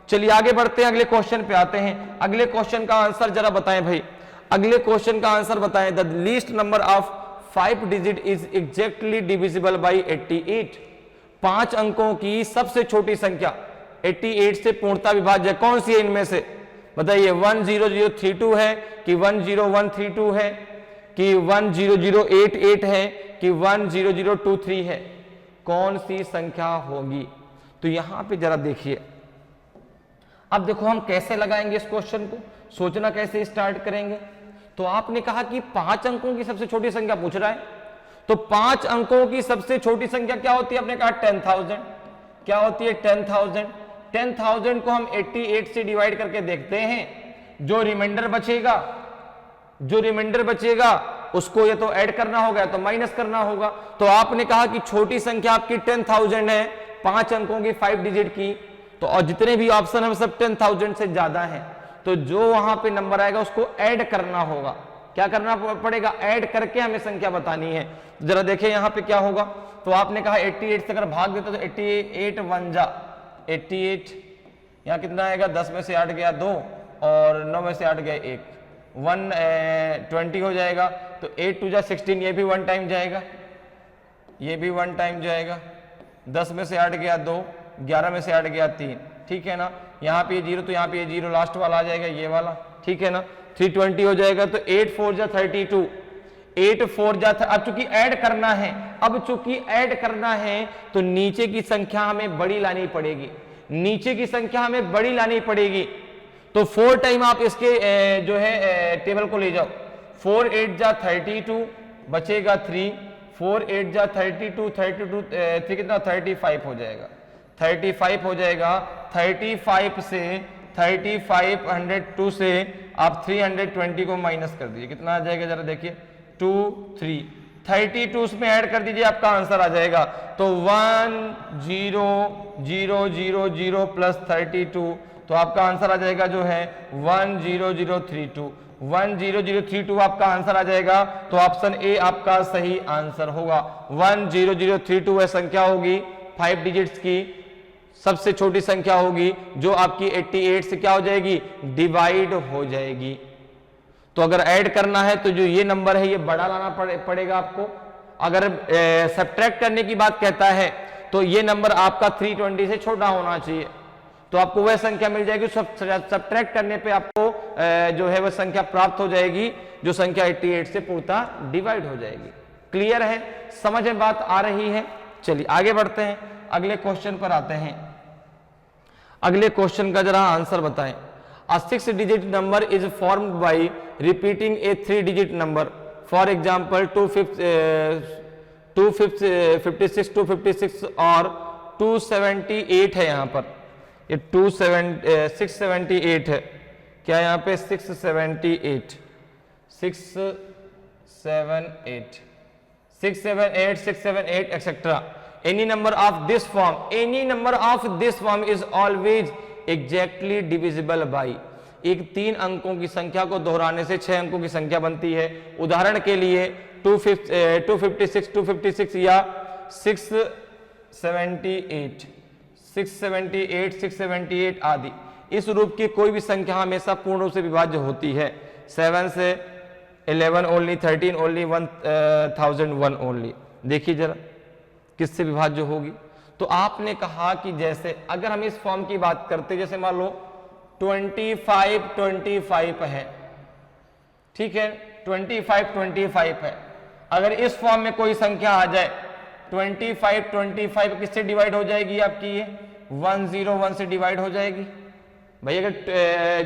चलिए आगे बढ़ते हैं, अगले क्वेश्चन पे आते हैं। अगले क्वेश्चन का आंसर जरा बताएं भाई, अगले क्वेश्चन का आंसर बताएं। The least number of 5 digit is exactly divisible by 88। 5 अंकों की सबसे छोटी संख्या 88 से पूर्णता विभाज्य कौन सी है इनमें से? बताइए। 10032 है कि 10132 है कि 10088 है कि 10023 है? कौन सी संख्या होगी? तो यहां पे जरा देखिए। अब देखो हम कैसे लगाएंगे इस क्वेश्चन को, सोचना कैसे स्टार्ट करेंगे। तो आपने कहा कि 5 अंकों की सबसे छोटी संख्या पूछ रहा है, तो 5 अंकों की सबसे छोटी संख्या क्या होती है? आपने कहा 10,000। क्या होती है? 10,000। 10,000 को हम 88 से डिवाइड करके देखते हैं। जो रिमाइंडर बचेगा उसको या तो ऐड करना होगा या तो माइनस करना होगा। तो आपने कहा कि छोटी संख्या आपकी 10,000 है, 5 अंकों की 5 डिजिट की। तो और जितने भी ऑप्शन है सब 10,000 से ज्यादा हैं, तो जो वहां पे नंबर आएगा उसको ऐड करना होगा। क्या करना पड़ेगा? ऐड करके हमें संख्या बतानी है। जरा देखिए यहां पे क्या होगा। तो आपने कहा 88 से अगर भाग देता तो 88 1 जा 88, यहाँ कितना आएगा? 10 में से 8 गया 2 और 9 में से 8 गया 1, 120 हो जाएगा। तो 8 2 जा 16, ये भी 1 टाइम जाएगा, ये भी 1 टाइम जाएगा। 10 में से 8 गया 2, 11 में से 8 गया 3, ठीक है ना। यहाँ पे 0 तो यहाँ पे 0 लास्ट वाला आ जाएगा, ये वाला, ठीक है ना। 320 हो जाएगा। तो 8 4 जा 32, 8 4 जा। अब चूंकि ऐड करना है तो नीचे की संख्या हमें बड़ी लानी पड़ेगी। तो 4 टाइम आप इसके जो है टेबल को ले जाओ। 4 8 जा 32 बचेगा 3, 4 8 जा 32, 3 कितना? 35 हो जाएगा। 35 हो जाएगा। 35 से 102 से आप 320 को माइनस कर दीजिए, कितना आ जाएगा? जरा देखिए 2 3, 32 उसमें ऐड कर दीजिए, आपका आंसर आ जाएगा। तो 10000 प्लस 32, तो आपका आंसर आ जाएगा जो है 10032। 10032 आपका आंसर आ जाएगा। तो ऑप्शन ए आपका सही आंसर होगा। 10032 वह संख्या होगी 5 डिजिट्स की सबसे छोटी संख्या होगी जो आपकी 88 से क्या हो जाएगी, डिवाइड हो जाएगी। तो अगर ऐड करना है तो जो ये नंबर है ये बड़ा लाना पड़ेगा आपको। अगर सब्ट्रैक्ट करने की बात कहता है तो ये नंबर आपका 320 से छोटा होना चाहिए, तो आपको वह संख्या मिल जाएगी। सब्ट्रैक्ट करने पे आपको जो है वह संख्या प्राप्त हो जाएगी जो संख्या 88 से पूर्णतः डिवाइड हो जाएगी। क्लियर है, समझ में बात आ रही है। चलिए आगे बढ़ते हैं, अगले क्वेश्चन पर आते हैं। अगले क्वेश्चन का जरा आंसर बताएं। A 6-digit number is formed by repeating a 3-digit number. For example, 256, 256 और 278 है यहाँ पर। ये 678 है क्या यहाँ पे? 678 etcetera. Any number of this form is always exactly divisible by. एक 3 अंकों की संख्या को दोहराने से 6 अंकों की संख्या बनती है। उदाहरण के लिए 256, 256 या 678, 678 आदि। इस रूप की कोई भी संख्या हमेशा पूर्ण रूप से विभाज्य होती है। 7 से 11 ओनली, 13 ओनली, 1001 ओनली। देखिए जरा किससे विभाज्य होगी। तो आपने कहा कि जैसे अगर हम इस फॉर्म की बात करते, जैसे मान लो 25 है, ठीक है, 25 है। अगर इस फॉर्म में कोई संख्या आ जाए 25 किससे डिवाइड हो जाएगी आपकी? ये 101 से डिवाइड हो जाएगी। भाई अगर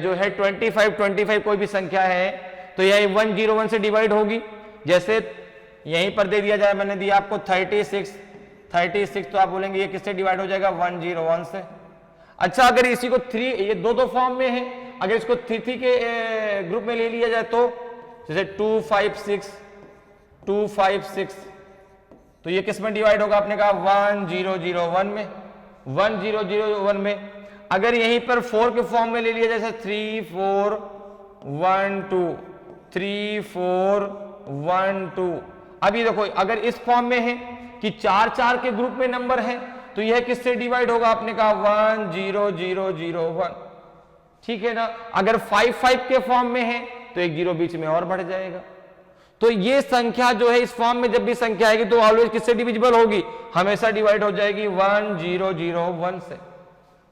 जो है 25 कोई भी संख्या है तो यह 101 से डिवाइड होगी। जैसे यहीं पर दे दिया जाए, मैंने दिया आपको 36, तो आप बोलेंगे ये किससे डिवाइड हो जाएगा? 101 से। अच्छा अगर इसी को 3, ये दो फॉर्म में है, अगर इसको 3 के ग्रुप में ले लिया जाए तो जैसे 256, तो ये किस में डिवाइड होगा? आपने कहा 1001 में, 1001 में। अगर यहीं पर 4 के फॉर्म में ले लिया जाए, जैसे 3412। अब ये देखो अगर इस फॉर्म में है कि 4 के ग्रुप में नंबर है तो यह किससे डिवाइड होगा? आपने कहा 10001, ठीक है ना। अगर 5 के फॉर्म में है तो एक 0 बीच में और बढ़ जाएगा। तो ये संख्या जो है इस फॉर्म में जब भी संख्या आएगी तो ऑलवेज किससे डिविजिबल होगी? हमेशा डिवाइड हो जाएगी 1001 से।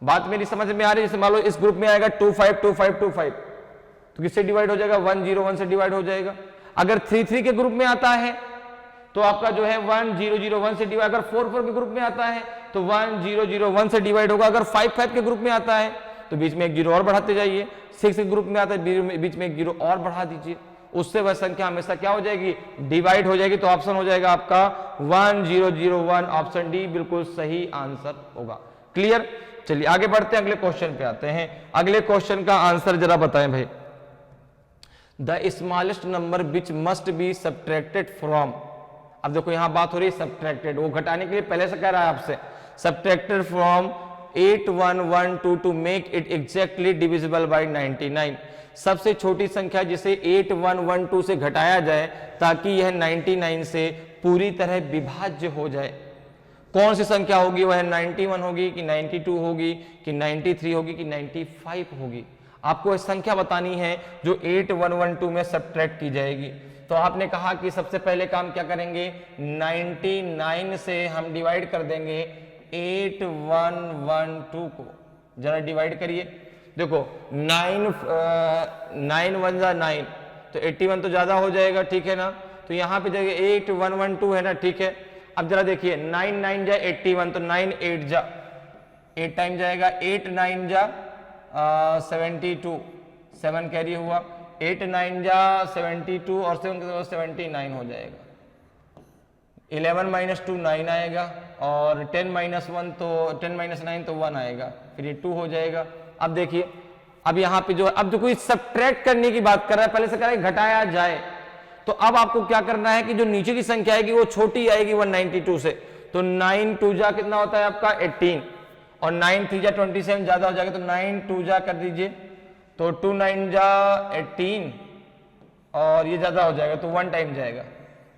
बात मेरी समझ में आ रही है? जैसे मान लो इस ग्रुप में आएगा 25 तो किससे डिवाइड हो जाएगा? 101 से डिवाइड हो जाएगा। अगर 3 के ग्रुप में आता है तो आपका जो है 1001 से डिवाइड। अगर 4 के ग्रुप में आता है तो 1001 से डिवाइड होगा। अगर 5 के ग्रुप में आता है तो बीच में एक 0 और बढ़ाते जाइए। 6 के ग्रुप में आता है बीच में एक 0 और बढ़ा दीजिए, उससे वह संख्या हमेशा क्या हो जाएगी? डिवाइड हो जाएगी। तो ऑप्शन हो जाएगा आपका 1001, ऑप्शन डी बिल्कुल सही आंसर होगा। क्लियर? चलिए आगे बढ़ते हैं, अगले क्वेश्चन पे आते हैं। अगले क्वेश्चन का आंसर जरा बताएं भाई। The smallest number which must be subtracted from. अब देखो यहां बात हो रही है सब्ट्रैक्टेड, वो घटाने के लिए पहले से कह रहा है आपसे। Subtracted from 8112 to make it exactly divisible by 99। सबसे छोटी संख्या जिसे 8112 से घटाया जाए ताकि यह 99 से पूरी तरह विभाज्य हो जाए। कौन सी संख्या होगी? वह 91 होगी कि 92 होगी कि 93 होगी कि 95 होगी? आपको इस संख्या बतानी है जो 8112 में सब्ट्रैक्ट की जाएगी। तो आपने कहा कि सबसे पहले काम क्या करेंगे? 99 से हम डिवाइड कर देंगे 8112 को। जरा डिवाइड करिए, देखो 9 1 9, तो 81 तो ज्यादा हो जाएगा, ठीक है ना। तो यहाँ पे जगह 8112 है ना, ठीक है। अब जरा देखिए 9 9 जा 81, तो 9 8 जा 8 टाइम जाएगा, 8 9 जा 72, 7 कैरी हुआ, 8 9 जा 72 और 7 79 हो जाएगा। 11 - 2 9 आएगा और 10 - 1 तो 10 - 9 तो 1 आएगा, फिर ये 2 हो जाएगा। अब देखिए अब यहाँ पे जो अब जो कोई सब्ट्रैक्ट करने की बात कर रहा है, पहले से कह रहा है घटाया जाए, तो अब आपको क्या करना है कि जो नीचे की संख्या आएगी वो छोटी आएगी 192 से, तो 9 2 जा कितना होता है आपका 18 और 9 3 जा 27 ज्यादा हो जाएगा, तो 9 2 जा कर दीजिए, तो 2 9 जा 18 और ये ज्यादा हो जाएगा तो 1 टाइम जाएगा,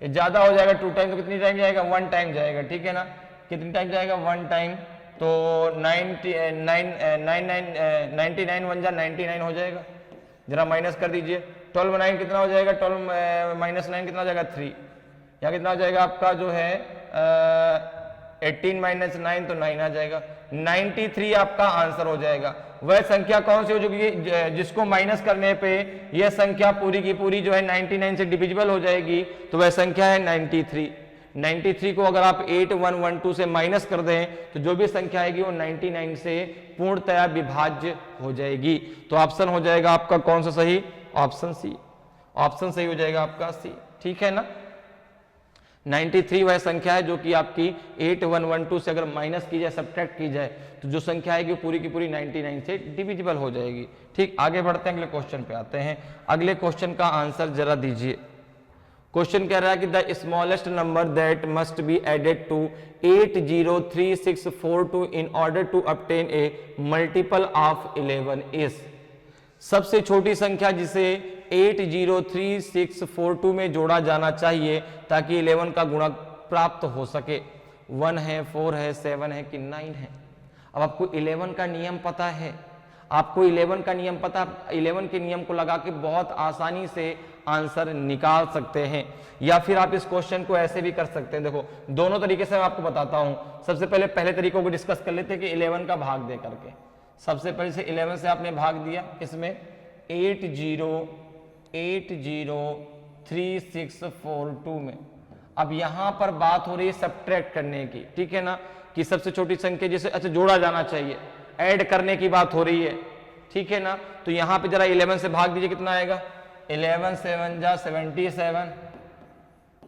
ये ज्यादा हो जाएगा 2 टाइम, तो कितनी टाइम जाएगा 1 टाइम जाएगा, ठीक है ना, कितनी टाइम जाएगा 1 टाइम, तो 99 1 जा 99 हो जाएगा, जरा माइनस कर दीजिए, 12 9 कितना हो जाएगा, 12 माइनस 9 कितना हो जाएगा 3, यहाँ कितना हो जाएगा आपका जो है 18 माइनस 9 तो 9 आ जाएगा, 93 आपका आंसर हो जाएगा। वह संख्या कौन सी हो चुकी जिसको माइनस करने पे यह संख्या पूरी की पूरी जो है 99 से डिविजिबल हो जाएगी, तो वह संख्या है 93। 93 को अगर आप 8112 से माइनस कर दें तो जो भी संख्या आएगी वो 99 से पूर्णतया विभाज्य हो जाएगी। तो ऑप्शन हो जाएगा आपका कौन सा सही, ऑप्शन सी, ऑप्शन सही हो जाएगा आपका सी, ठीक है ना। 93 वह संख्या है जो कि आपकी 8112 से अगर माइनस की जाए, सब्ट्रैक्ट की जाए, तो जो संख्या आएगी पूरी की पूरी 99 से डिविजिबल हो जाएगी। ठीक, आगे बढ़ते हैं, अगले क्वेश्चन पे आते हैं। अगले क्वेश्चन का आंसर जरा दीजिए। क्वेश्चन कह रहा है कि the smallest number that must be added to 803642 in order to obtain a multiple of 11 is. सबसे छोटी संख्या जिसे 803642 में जोड़ा जाना चाहिए ताकि 11 का गुणक प्राप्त हो सके, 1 है, 4 है, 7 है कि 9 है। अब आपको 11 का नियम पता है, आपको 11 का नियम पता, 11 के नियम को लगा के बहुत आसानी से आंसर निकाल सकते हैं, या फिर आप इस क्वेश्चन को ऐसे भी कर सकते हैं। देखो दोनों तरीके से मैं आपको बताता हूं। सबसे पहले तरीकों को डिस्कस कर लेते हैं कि 11 का भाग दे करके। सबसे पहले से 11 से आपने भाग दिया, इसमें 803642 में। अब यहां पर बात हो रही है सब्ट्रैक्ट करने की, ठीक है ना, कि सबसे छोटी संख्या जिसे अच्छा जोड़ा जाना चाहिए, ऐड करने की बात हो रही है, ठीक है ना। तो यहां पे जरा 11 से भाग दीजिए, कितना आएगा 11 7 जा 77,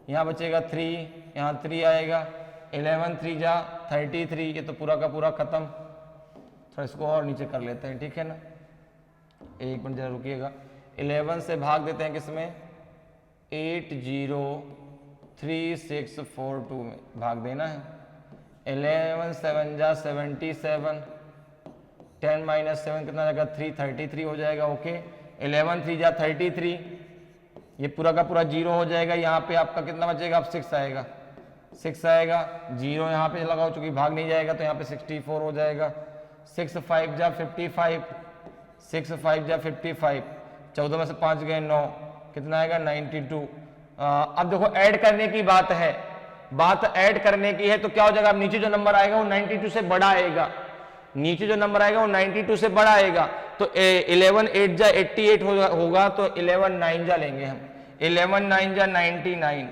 यहां बचेगा 3, यहां 3 आएगा, 11 3 जा 33, ये तो पूरा का पूरा खत्म। थोड़ा इसको और नीचे कर लेते हैं, ठीक है ना, एक मिनट जरा रुकिएगा। 11 से भाग देते हैं किसमें, 803642 में भाग देना है। 11 7 जा 77, 10 माइनस 7 कितना जाएगा 3, 33 हो जाएगा, ओके। 11 3 जा 33, ये पूरा का पूरा 0 हो जाएगा। यहाँ पे आपका कितना बचेगा, अब 6 आएगा, 6 आएगा, 0 यहाँ पे लगा हो चुकी, भाग नहीं जाएगा, तो यहाँ पे 64 हो जाएगा। 6 5 जा 55, 6 5 जा 55, 14 में से 5 गए 9, कितना आएगा 92। अब देखो ऐड करने की बात है, बात ऐड करने की है, तो क्या हो जाएगा, अब नीचे जो नंबर आएगा वो 92 से बड़ा आएगा, नीचे जो नंबर आएगा वो 92 से बड़ा आएगा। तो 11 8 जा 88 होगा, तो 11 9 जा लेंगे हम, 11 9 जा 99।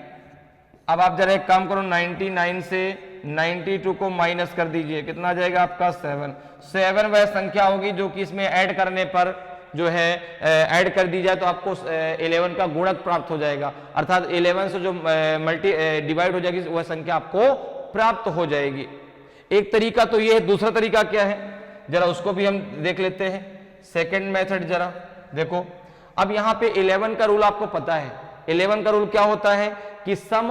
अब आप जरा एक काम करो, 99 से 92 को माइनस कर दीजिए, कितना आ जाएगा आपका 7। 7 वह संख्या होगी जो कि इसमें ऐड करने पर जो है ऐड कर दी जाए तो आपको 11 का गुणक प्राप्त हो जाएगा, अर्थात 11 से जो डिवाइड हो जाएगी वह संख्या आपको प्राप्त हो जाएगी। एक तरीका तो ये है, दूसरा तरीका क्या है जरा उसको भी हम देख लेते हैं। सेकेंड मेथड जरा देखो, अब यहाँ पे 11 का रूल आपको पता है। 11 का रूल क्या होता है कि sum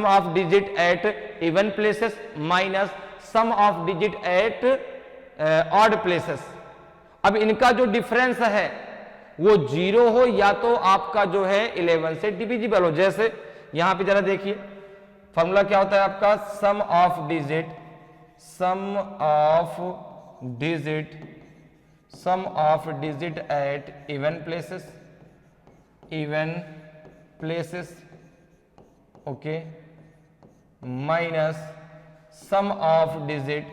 of digit at even places minus sum of digit at odd places. अब इनका जो डिफरेंस है वो 0 हो या तो आपका जो है 11 से डिविजिबल हो। जैसे यहां पे जरा देखिए फॉर्मूला क्या होता है आपका, sum of digit at even places okay minus sum of digit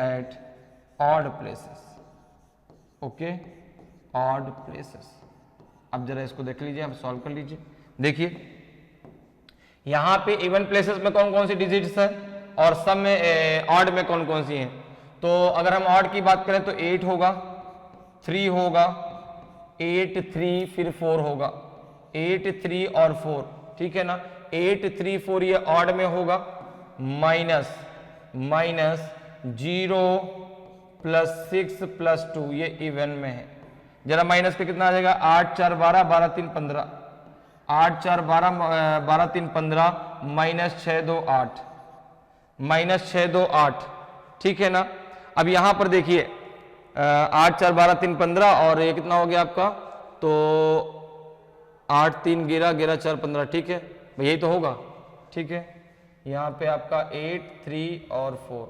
at odd places, okay, odd places. अब जरा इसको देख लीजिए, आप सॉल्व कर लीजिए। देखिए यहां पे इवन प्लेसेस में कौन कौन सी डिजिट्स है और सम में ऑड में कौन कौन सी हैं। तो अगर हम ऑड की बात करें तो 8 होगा, 3 होगा, 8 3 फिर 4 होगा, 8 3 और 4, ठीक है ना। 8 3 4 ये ऑड में होगा, माइनस माइनस 0 प्लस 6 प्लस 2, ये इवन में है। जरा माइनस पे कितना आ जाएगा, 8 4 12, 12 3 15, 8 4 12, 12 3 15, माइनस 6 2 8, माइनस 6 2 8, ठीक है ना। अब यहां पर देखिए 8 4 12 3 15 और ये कितना हो गया आपका, तो 8 3 11 11 4 15, ठीक है यही तो होगा, ठीक है। यहाँ पे आपका 8 3 और 4,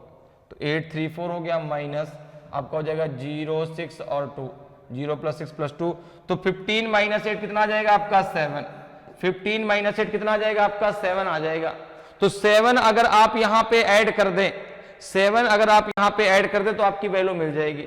तो 8 3 4 हो गया, माइनस आपका हो जाएगा 0 6 और 2, 0 प्लस 6 प्लस 2, तो 15 माइनस 8 कितना आ जाएगा आपका 7, 15 माइनस 8 कितना आ जाएगा आपका 7 आ जाएगा। तो 7 अगर आप यहाँ पे ऐड कर दें, 7 अगर आप यहाँ पे ऐड कर दें तो आपकी वैल्यू मिल जाएगी,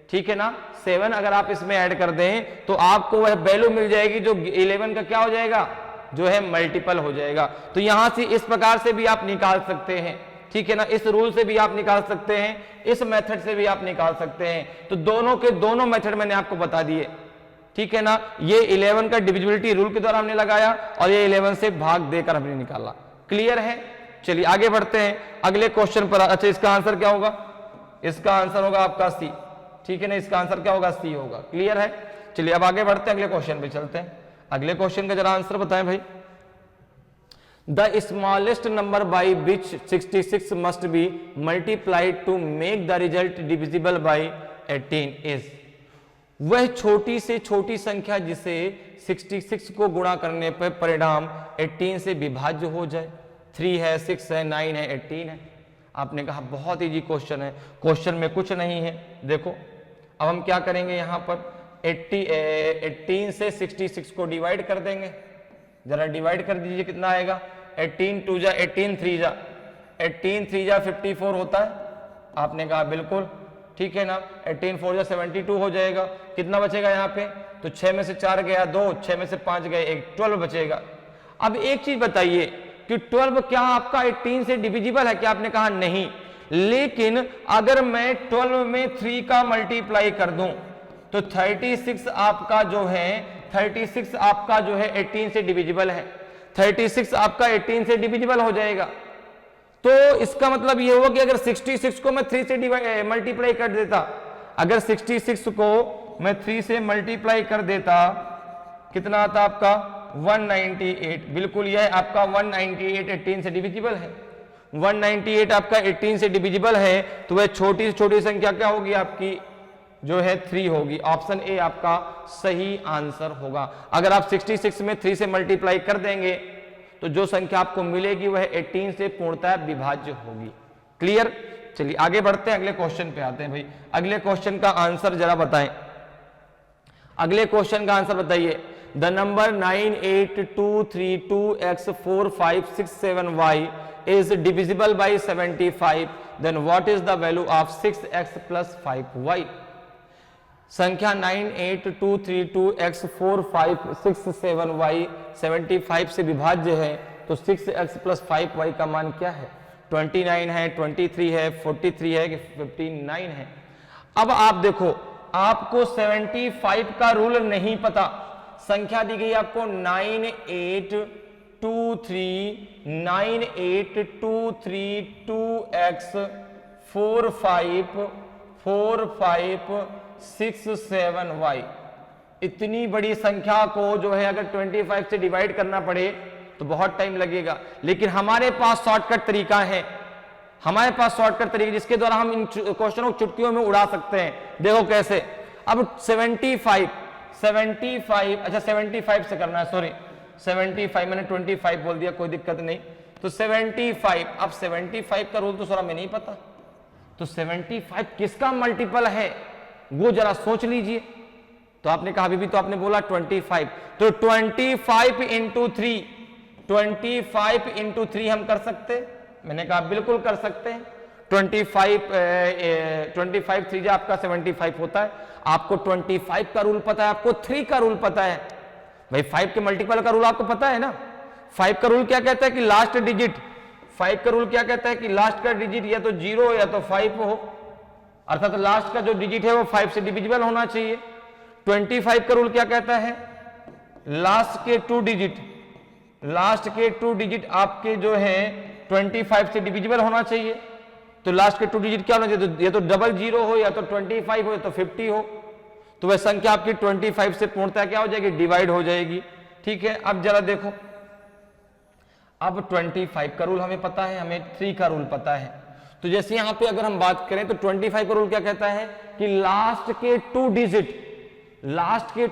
ठीक है ना। 7 अगर आप इसमें ऐड कर दें तो आपको वह वैल्यू मिल जाएगी जो 11 का क्या हो जाएगा, जो है मल्टीपल हो जाएगा। तो यहां से इस प्रकार से भी आप निकाल सकते हैं, ठीक है ना, इस रूल से भी आप निकाल सकते हैं, इस मेथड से भी आप निकाल सकते हैं। तो दोनों के दोनों मेथड मैंने आपको बता दिए, ठीक है ना। ये 11 का डिविजिबिलिटी रूल के द्वारा हमने लगाया और ये 11 से भाग देकर हमने निकाला। क्लियर है, चलिए आगे बढ़ते हैं अगले क्वेश्चन पर। अच्छा इसका आंसर क्या होगा, इसका आंसर होगा आपका सी, ठीक है ना, इसका आंसर क्या होगा, सी होगा। क्लियर है, चलिए अब आगे बढ़ते हैं, अगले क्वेश्चन पे चलते हैं। अगले क्वेश्चन का जरा आंसर बताएं भाई। The smallest number by which 66 must be multiplied to make the result divisible by 18 is, वह छोटी से छोटी संख्या जिसे 66 को गुणा करने पर परिणाम 18 से विभाज्य हो जाए। 3 है, 6 है, 9 है, 18 है। आपने कहा बहुत इजी क्वेश्चन है, क्वेश्चन में कुछ नहीं है। देखो अब हम क्या करेंगे, यहां पर 18 से 66 को डिवाइड कर देंगे। जरा डिवाइड कर दीजिए, कितना आएगा, 18 2 जा 18 3 जा 18 3 जा 54 होता है। आपने कहा बिल्कुल ठीक है ना, 18 4 जा 72 हो जाएगा। कितना बचेगा यहाँ पे, तो 6 में से 4 गया 2, 6 में से 5 गए 1, 12 बचेगा। अब एक चीज बताइए कि 12 क्या आपका 18 से डिविजिबल है क्या, आपने कहा नहीं। लेकिन अगर मैं 12 में 3 का मल्टीप्लाई कर दूं तो 36 आपका जो है 36 आपका जो है 18 से डिविजिबल है, 36 आपका 18 से डिविजिबल हो जाएगा। तो इसका मतलब ये हुआ कि अगर 66 को मैं 3 से मल्टीप्लाई कर देता, अगर 66 को मैं 3 से मल्टीप्लाई कर देता कितना आता आपका 198। बिल्कुल यह आपका 198 18 से डिविजिबल है। 198 आपका 18 से डिविजिबल है, तो वह छोटी से छोटी संख्या क्या होगी आपकी, जो है 3 होगी। ऑप्शन ए आपका सही आंसर होगा। अगर आप 66 में 3 से मल्टीप्लाई कर देंगे तो जो संख्या आपको मिलेगी वह 18 से पूर्णतः विभाज्य होगी। क्लियर, चलिए आगे बढ़ते हैं, अगले क्वेश्चन पे आते हैं भाई। अगले क्वेश्चन का आंसर जरा बताएं, अगले क्वेश्चन का आंसर बताइए। The number 98232x4567y is divisible by 75, then what is the value of 6x plus 5y? संख्या 98232x4567y 75 से विभाज्य है, तो 6x प्लस 5y का मान क्या है, 29 है, 23 है, 43 है कि 59 है। अब आप देखो, आपको 75 का रूल नहीं पता, संख्या दी गई आपको 98232x4567y। इतनी बड़ी संख्या को जो है अगर 25 से डिवाइड करना पड़े तो बहुत टाइम लगेगा, लेकिन हमारे पास शॉर्टकट तरीका है, हमारे पास शॉर्टकट तरीका जिसके द्वारा हम इन क्वेश्चनों को चुटकियों में उड़ा सकते हैं। देखो कैसे, अब 75 अच्छा 75 से करना है, सॉरी 75 मैंने 25 बोल दिया, कोई दिक्कत नहीं। तो 75, अब 75 का रूल तो सारा मैं नहीं पता, तो 75 किसका मल्टीपल है वो जरा सोच लीजिए। तो आपने कहा अभी भी तो आपने बोला 25, तो 25 इंटू 3, 25 इंटू 3 हम कर सकते, मैंने कहा बिल्कुल कर सकते हैं। 25 3 आपका 75 होता है। आपको 25 का रूल पता है, आपको 3 का रूल पता है भाई, 5 के मल्टीपल का रूल आपको पता है ना। 5 का रूल क्या कहता है कि लास्ट डिजिट, 5 का रूल क्या कहता है कि लास्ट का डिजिट या तो 0 या तो 5 हो, अर्थात लास्ट का जो डिजिट है वो 5 से डिविजिबल होना चाहिए। 25 का रूल क्या कहता है, लास्ट के 2 डिजिट आपके जो है 25 से डिविजिबल होना चाहिए। तो लास्ट के 2 डिजिट क्या होना चाहिए, तो ये तो डबल जीरो हो या तो 25 हो या तो 50 हो, तो वह संख्या आपकी 25 से पूर्णतः क्या हो जाएगी, डिवाइड हो जाएगी। ठीक है, अब जरा देखो, अब 25 का रूल हमें पता है, हमें 3 का रूल पता है, तो जैसे यहां पे अगर हम बात करें तो 25 का रूल क्या कहता है कि लास्ट के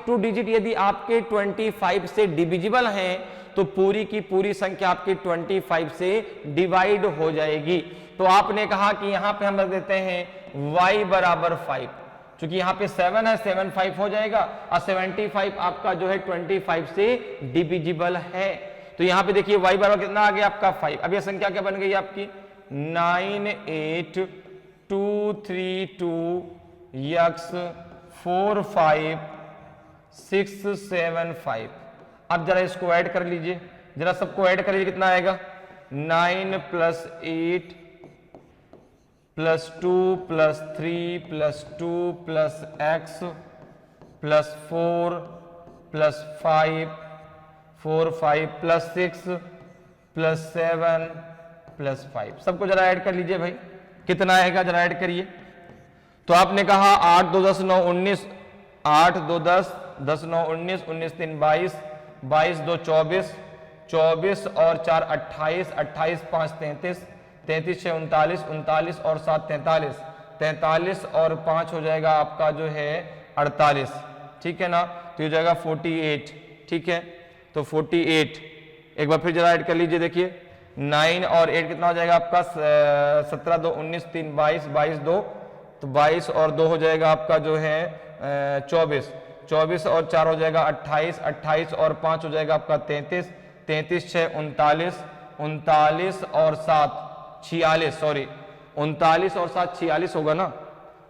2 डिजिट यदि आपके 25 से डिविजिबल हैं तो पूरी की पूरी संख्या आपकी 25 से डिवाइड हो जाएगी। तो आपने कहा कि यहां पे हम रख देते हैं y बराबर 5, क्योंकि यहां पे 7 है, 7 5 हो जाएगा, और 75 आपका जो है 25 से डिविजिबल है। तो यहां पे देखिए y बराबर कितना आ गया आपका 5। अब यह संख्या क्या बन गई आपकी 98232 x 45675। अब जरा इसको ऐड कर लीजिए, जरा सबको ऐड कर लीजिए, कितना आएगा 9 + 8 + 2 + 3 + 2 + x + 4 + 5 4 5 + 6 + 7 + 5। सबको जरा ऐड कर लीजिए भाई, कितना आएगा जरा ऐड करिए। तो आपने कहा 8 2 10 9 19, 8 2 10 10 9 19, 19 3 22, 22 2 24, 24 और 4 28, 28 5 33, 33 6 39, 39 और 7 43, 43 और 5 हो जाएगा आपका जो है 48। ठीक है ना, तो ये हो जाएगा 48। ठीक है, तो 48 एक बार फिर जरा ऐड कर लीजिए, देखिए 9 और 8 कितना हो जाएगा आपका 17 2 19 3 22, 22 2, तो 22 और 2 हो जाएगा आपका जो है 24, 24 और 4 हो जाएगा 28, 28 और 5 हो जाएगा आपका 33, 33 6 39, 39 और 7 46, सॉरी 39 और 7 46 होगा ना,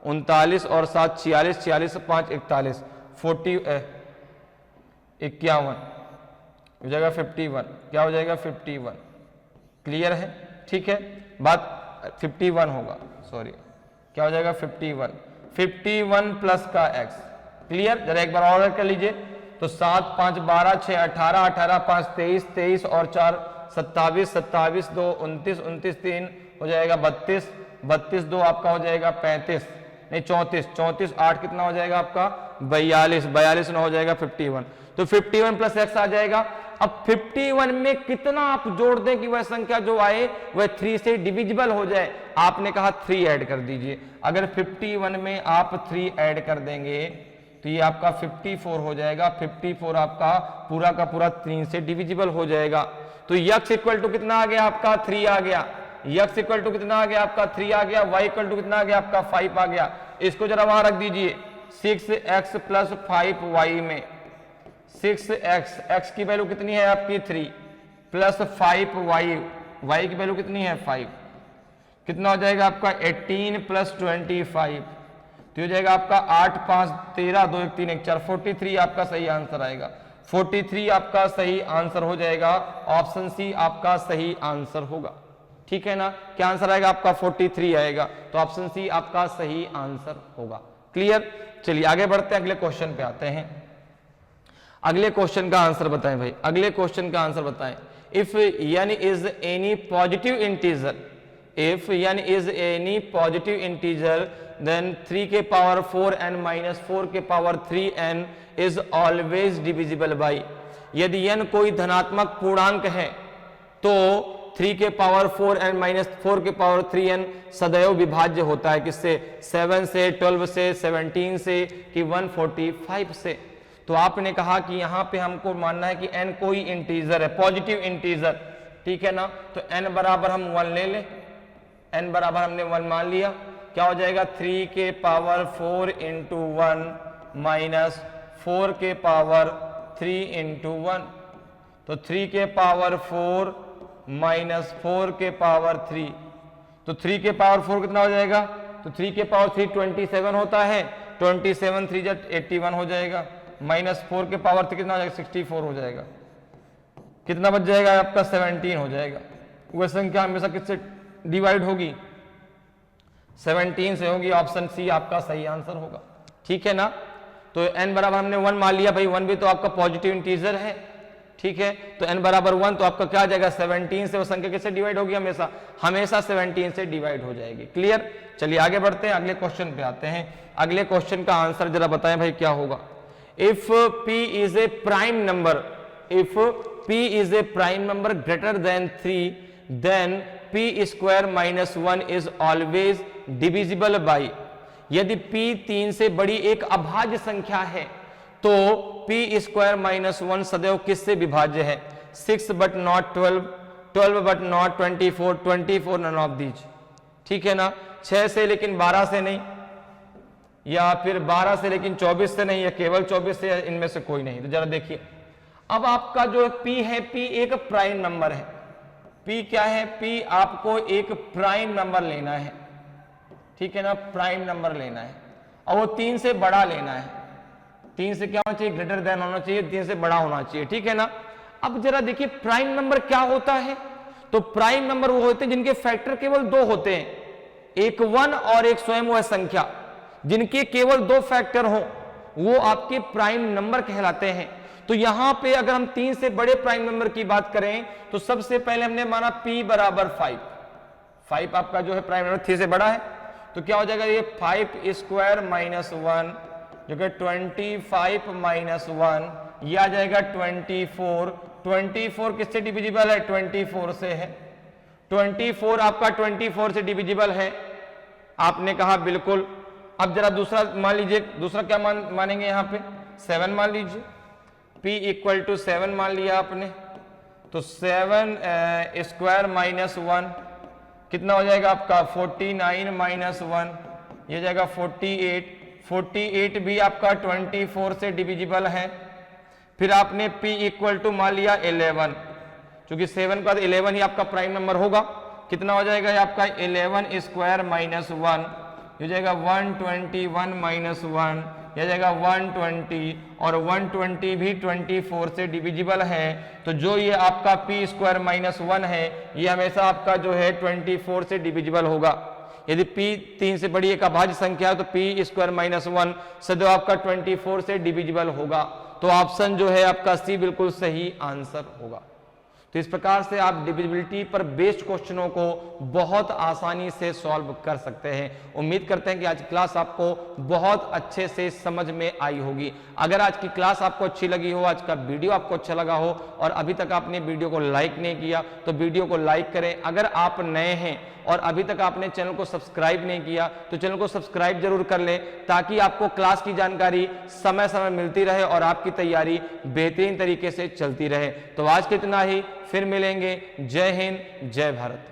39 और 7 46, 46 5 41, 51 हो जाएगा 51, क्या हो जाएगा 51। क्लियर है? ठीक है, बात 51 होगा, सॉरी क्या हो जाएगा 51, 51 प्लस का x। क्लियर? जरा एक बार ऑर्डर कर लीजिए, तो 7 5 12 6 18, 18 5 23, 23 और 4 27, 27 2 29, 29 3 हो जाएगा 32, 32 2 आपका हो जाएगा 35, नहीं 34, 34 8 कितना हो जाएगा आपका 42, 42 9 हो जाएगा 51। तो 51 प्लस x आ जाएगा। अब 51 में कितना आप जोड़ दें कि वह संख्या जो आए वह 3 से डिविजिबल हो जाए, आपने कहा 3 ऐड कर दीजिए। अगर 51 में आप 3 ऐड कर देंगे तो ये आपका 54 हो जाएगा, 54 आपका पूरा का पूरा 3 से डिविजिबल हो जाएगा। तो x इक्वल टू कितना आ गया आपका 3 आ गया, x इक्वल टू कितना आ गया आपका 3 आ गया, y इक्वल टू कितना आ गया आपका 5 आ गया। इसको जरा वहां रख दीजिए, 6x प्लस 5y में 6x, x की वैल्यू कितनी है आपकी 3 प्लस 5y, y की वैल्यू कितनी है 5, कितना हो जाएगा आपका 18 प्लस 25, तो हो जाएगा आपका 8 5 13 2 1 3 1 4, 43 आपका सही आंसर आएगा। 43 आपका सही आंसर हो जाएगा, ऑप्शन सी आपका सही आंसर होगा। ठीक है ना, क्या आंसर आएगा आपका 43 आएगा, तो ऑप्शन सी आपका सही आंसर होगा। क्लियर? चलिए आगे बढ़ते हैं, अगले क्वेश्चन पे आते हैं। अगले क्वेश्चन का आंसर बताएं भाई, अगले क्वेश्चन का आंसर बताएं। If n is any positive integer, if n is any positive integer then 3 के पावर 4n माइनस 4 के power 3n is always divisible by. यदि n कोई धनात्मक पूर्णांक है तो 3 के पावर 4n माइनस 4 के पावर 3n सदैव विभाज्य होता है, किससे? 7 से, 12 से, 17 से कि 145 से। तो आपने कहा कि यहां पे हमको मानना है कि n कोई इंटीजर है, पॉजिटिव इंटीजर। ठीक है ना, तो n बराबर हम 1 ले लें, n बराबर हमने 1 मान लिया, क्या हो जाएगा 3 के पावर 4 इंटू 1 माइनस 4 के पावर 3 इंटू 1, तो 3 के पावर 4 माइनस 4 के पावर 3, तो 3 के पावर 4 कितना हो जाएगा, तो 3 के पावर 3 27 होता है, 27 3 जा 81 हो जाएगा, माइनस 4 के पावर 3 कितना हो जाएगा 64 हो जाएगा, कितना बच जाएगा आपका 17 हो जाएगा। वह संख्या हमेशा किससे डिवाइड होगी? 17 से होगी, ऑप्शन सी आपका सही आंसर होगा। ठीक है ना, तो n बराबर हमने 1 मान लिया भाई, 1 भी तो आपका पॉजिटिव इंटीजर है। ठीक है, तो n बराबर 1, तो आपका क्या आ जाएगा 17 से वो संख्या किससे डिवाइड होगी, हमेशा हमेशा 17 से डिवाइड हो जाएगी। क्लियर, चलिए आगे बढ़ते हैं, अगले क्वेश्चन पे आते हैं। अगले क्वेश्चन का आंसर जरा बताएं भाई क्या होगा। If p is a prime number, if p is a prime number greater than 3, then p square minus 1 is always divisible by. यदि p 3 से बड़ी एक अभाज्य संख्या है तो p स्क्वायर माइनस 1 सदैव किससे विभाज्य है, 6 but not 12, 12 but not 24, 24 none of these. ठीक है ना, 6 से लेकिन 12 से नहीं, या फिर 12 से लेकिन 24 से नहीं, या केवल 24 से, इनमें से कोई नहीं। तो जरा देखिए, अब आपका जो p है, p एक प्राइम नंबर है। p क्या है, p आपको एक प्राइम नंबर लेना है, ठीक है ना, प्राइम नंबर लेना है, और वो 3 से बड़ा लेना है। 3 से क्या होना चाहिए, ग्रेटर देन होना चाहिए, 3 से बड़ा होना चाहिए, ठीक है ना। अब जरा देखिए प्राइम नंबर क्या होता है, तो प्राइम नंबर वो होते हैं जिनके फैक्टर केवल 2 होते हैं, एक 1 और एक स्वयं वह संख्या, जिनके केवल 2 फैक्टर हो वो आपके प्राइम नंबर कहलाते हैं। तो यहां पे अगर हम 3 से बड़े प्राइम नंबर की बात करें तो सबसे पहले हमने माना p बराबर 5, 5 आपका जो है प्राइम नंबर 3 से बड़ा है, तो क्या हो जाएगा ये 5 स्क्वायर माइनस 1 जो कि 25 माइनस 1, ये आ जाएगा 24। 24 किससे डिविजिबल है, 24 से है। 24 आपका 24 से डिविजिबल है, आपने कहा बिल्कुल। अब जरा दूसरा मान लीजिए, दूसरा क्या मानेंगे यहाँ पे, 7 मान लीजिए, p इक्वल टू 7 मान लिया आपने, तो 7 स्क्वायर माइनस 1 कितना हो जाएगा आपका 49 माइनस 1, ये जाएगा 48। 48 भी आपका 24 से डिविजिबल है। फिर आपने p इक्वल टू मान लिया 11, क्योंकि 7 का 11 ही आपका प्राइम नंबर होगा, कितना हो जाएगा ये आपका 11 स्क्वायर माइनस 1, ये जाएगा 121 माइनस 1, यह जाएगा 120, और 120 भी 24 से डिविजिबल है। तो जो ये आपका p स्क्वायर माइनस 1 है ये हमेशा आपका जो है 24 से डिविजिबल होगा। यदि p 3 से बड़ी एक अभाज्य संख्या है तो p स्क्वायर माइनस 1 सदैव आपका 24 से डिविजिबल होगा। तो ऑप्शन जो है आपका सी बिल्कुल सही आंसर होगा। तो इस प्रकार से आप डिविजिबिलिटी पर बेस्ड क्वेश्चनों को बहुत आसानी से सॉल्व कर सकते हैं। उम्मीद करते हैं कि आज की क्लास आपको बहुत अच्छे से समझ में आई होगी। अगर आज की क्लास आपको अच्छी लगी हो, आज का वीडियो आपको अच्छा लगा हो और अभी तक आपने वीडियो को लाइक नहीं किया तो वीडियो को लाइक करें। अगर आप नए हैं और अभी तक आपने चैनल को सब्सक्राइब नहीं किया तो चैनल को सब्सक्राइब जरूर कर लें, ताकि आपको क्लास की जानकारी समय समय मिलती रहे और आपकी तैयारी बेहतरीन तरीके से चलती रहे। तो आज के इतना ही, फिर मिलेंगे। जय हिंद, जय भारत।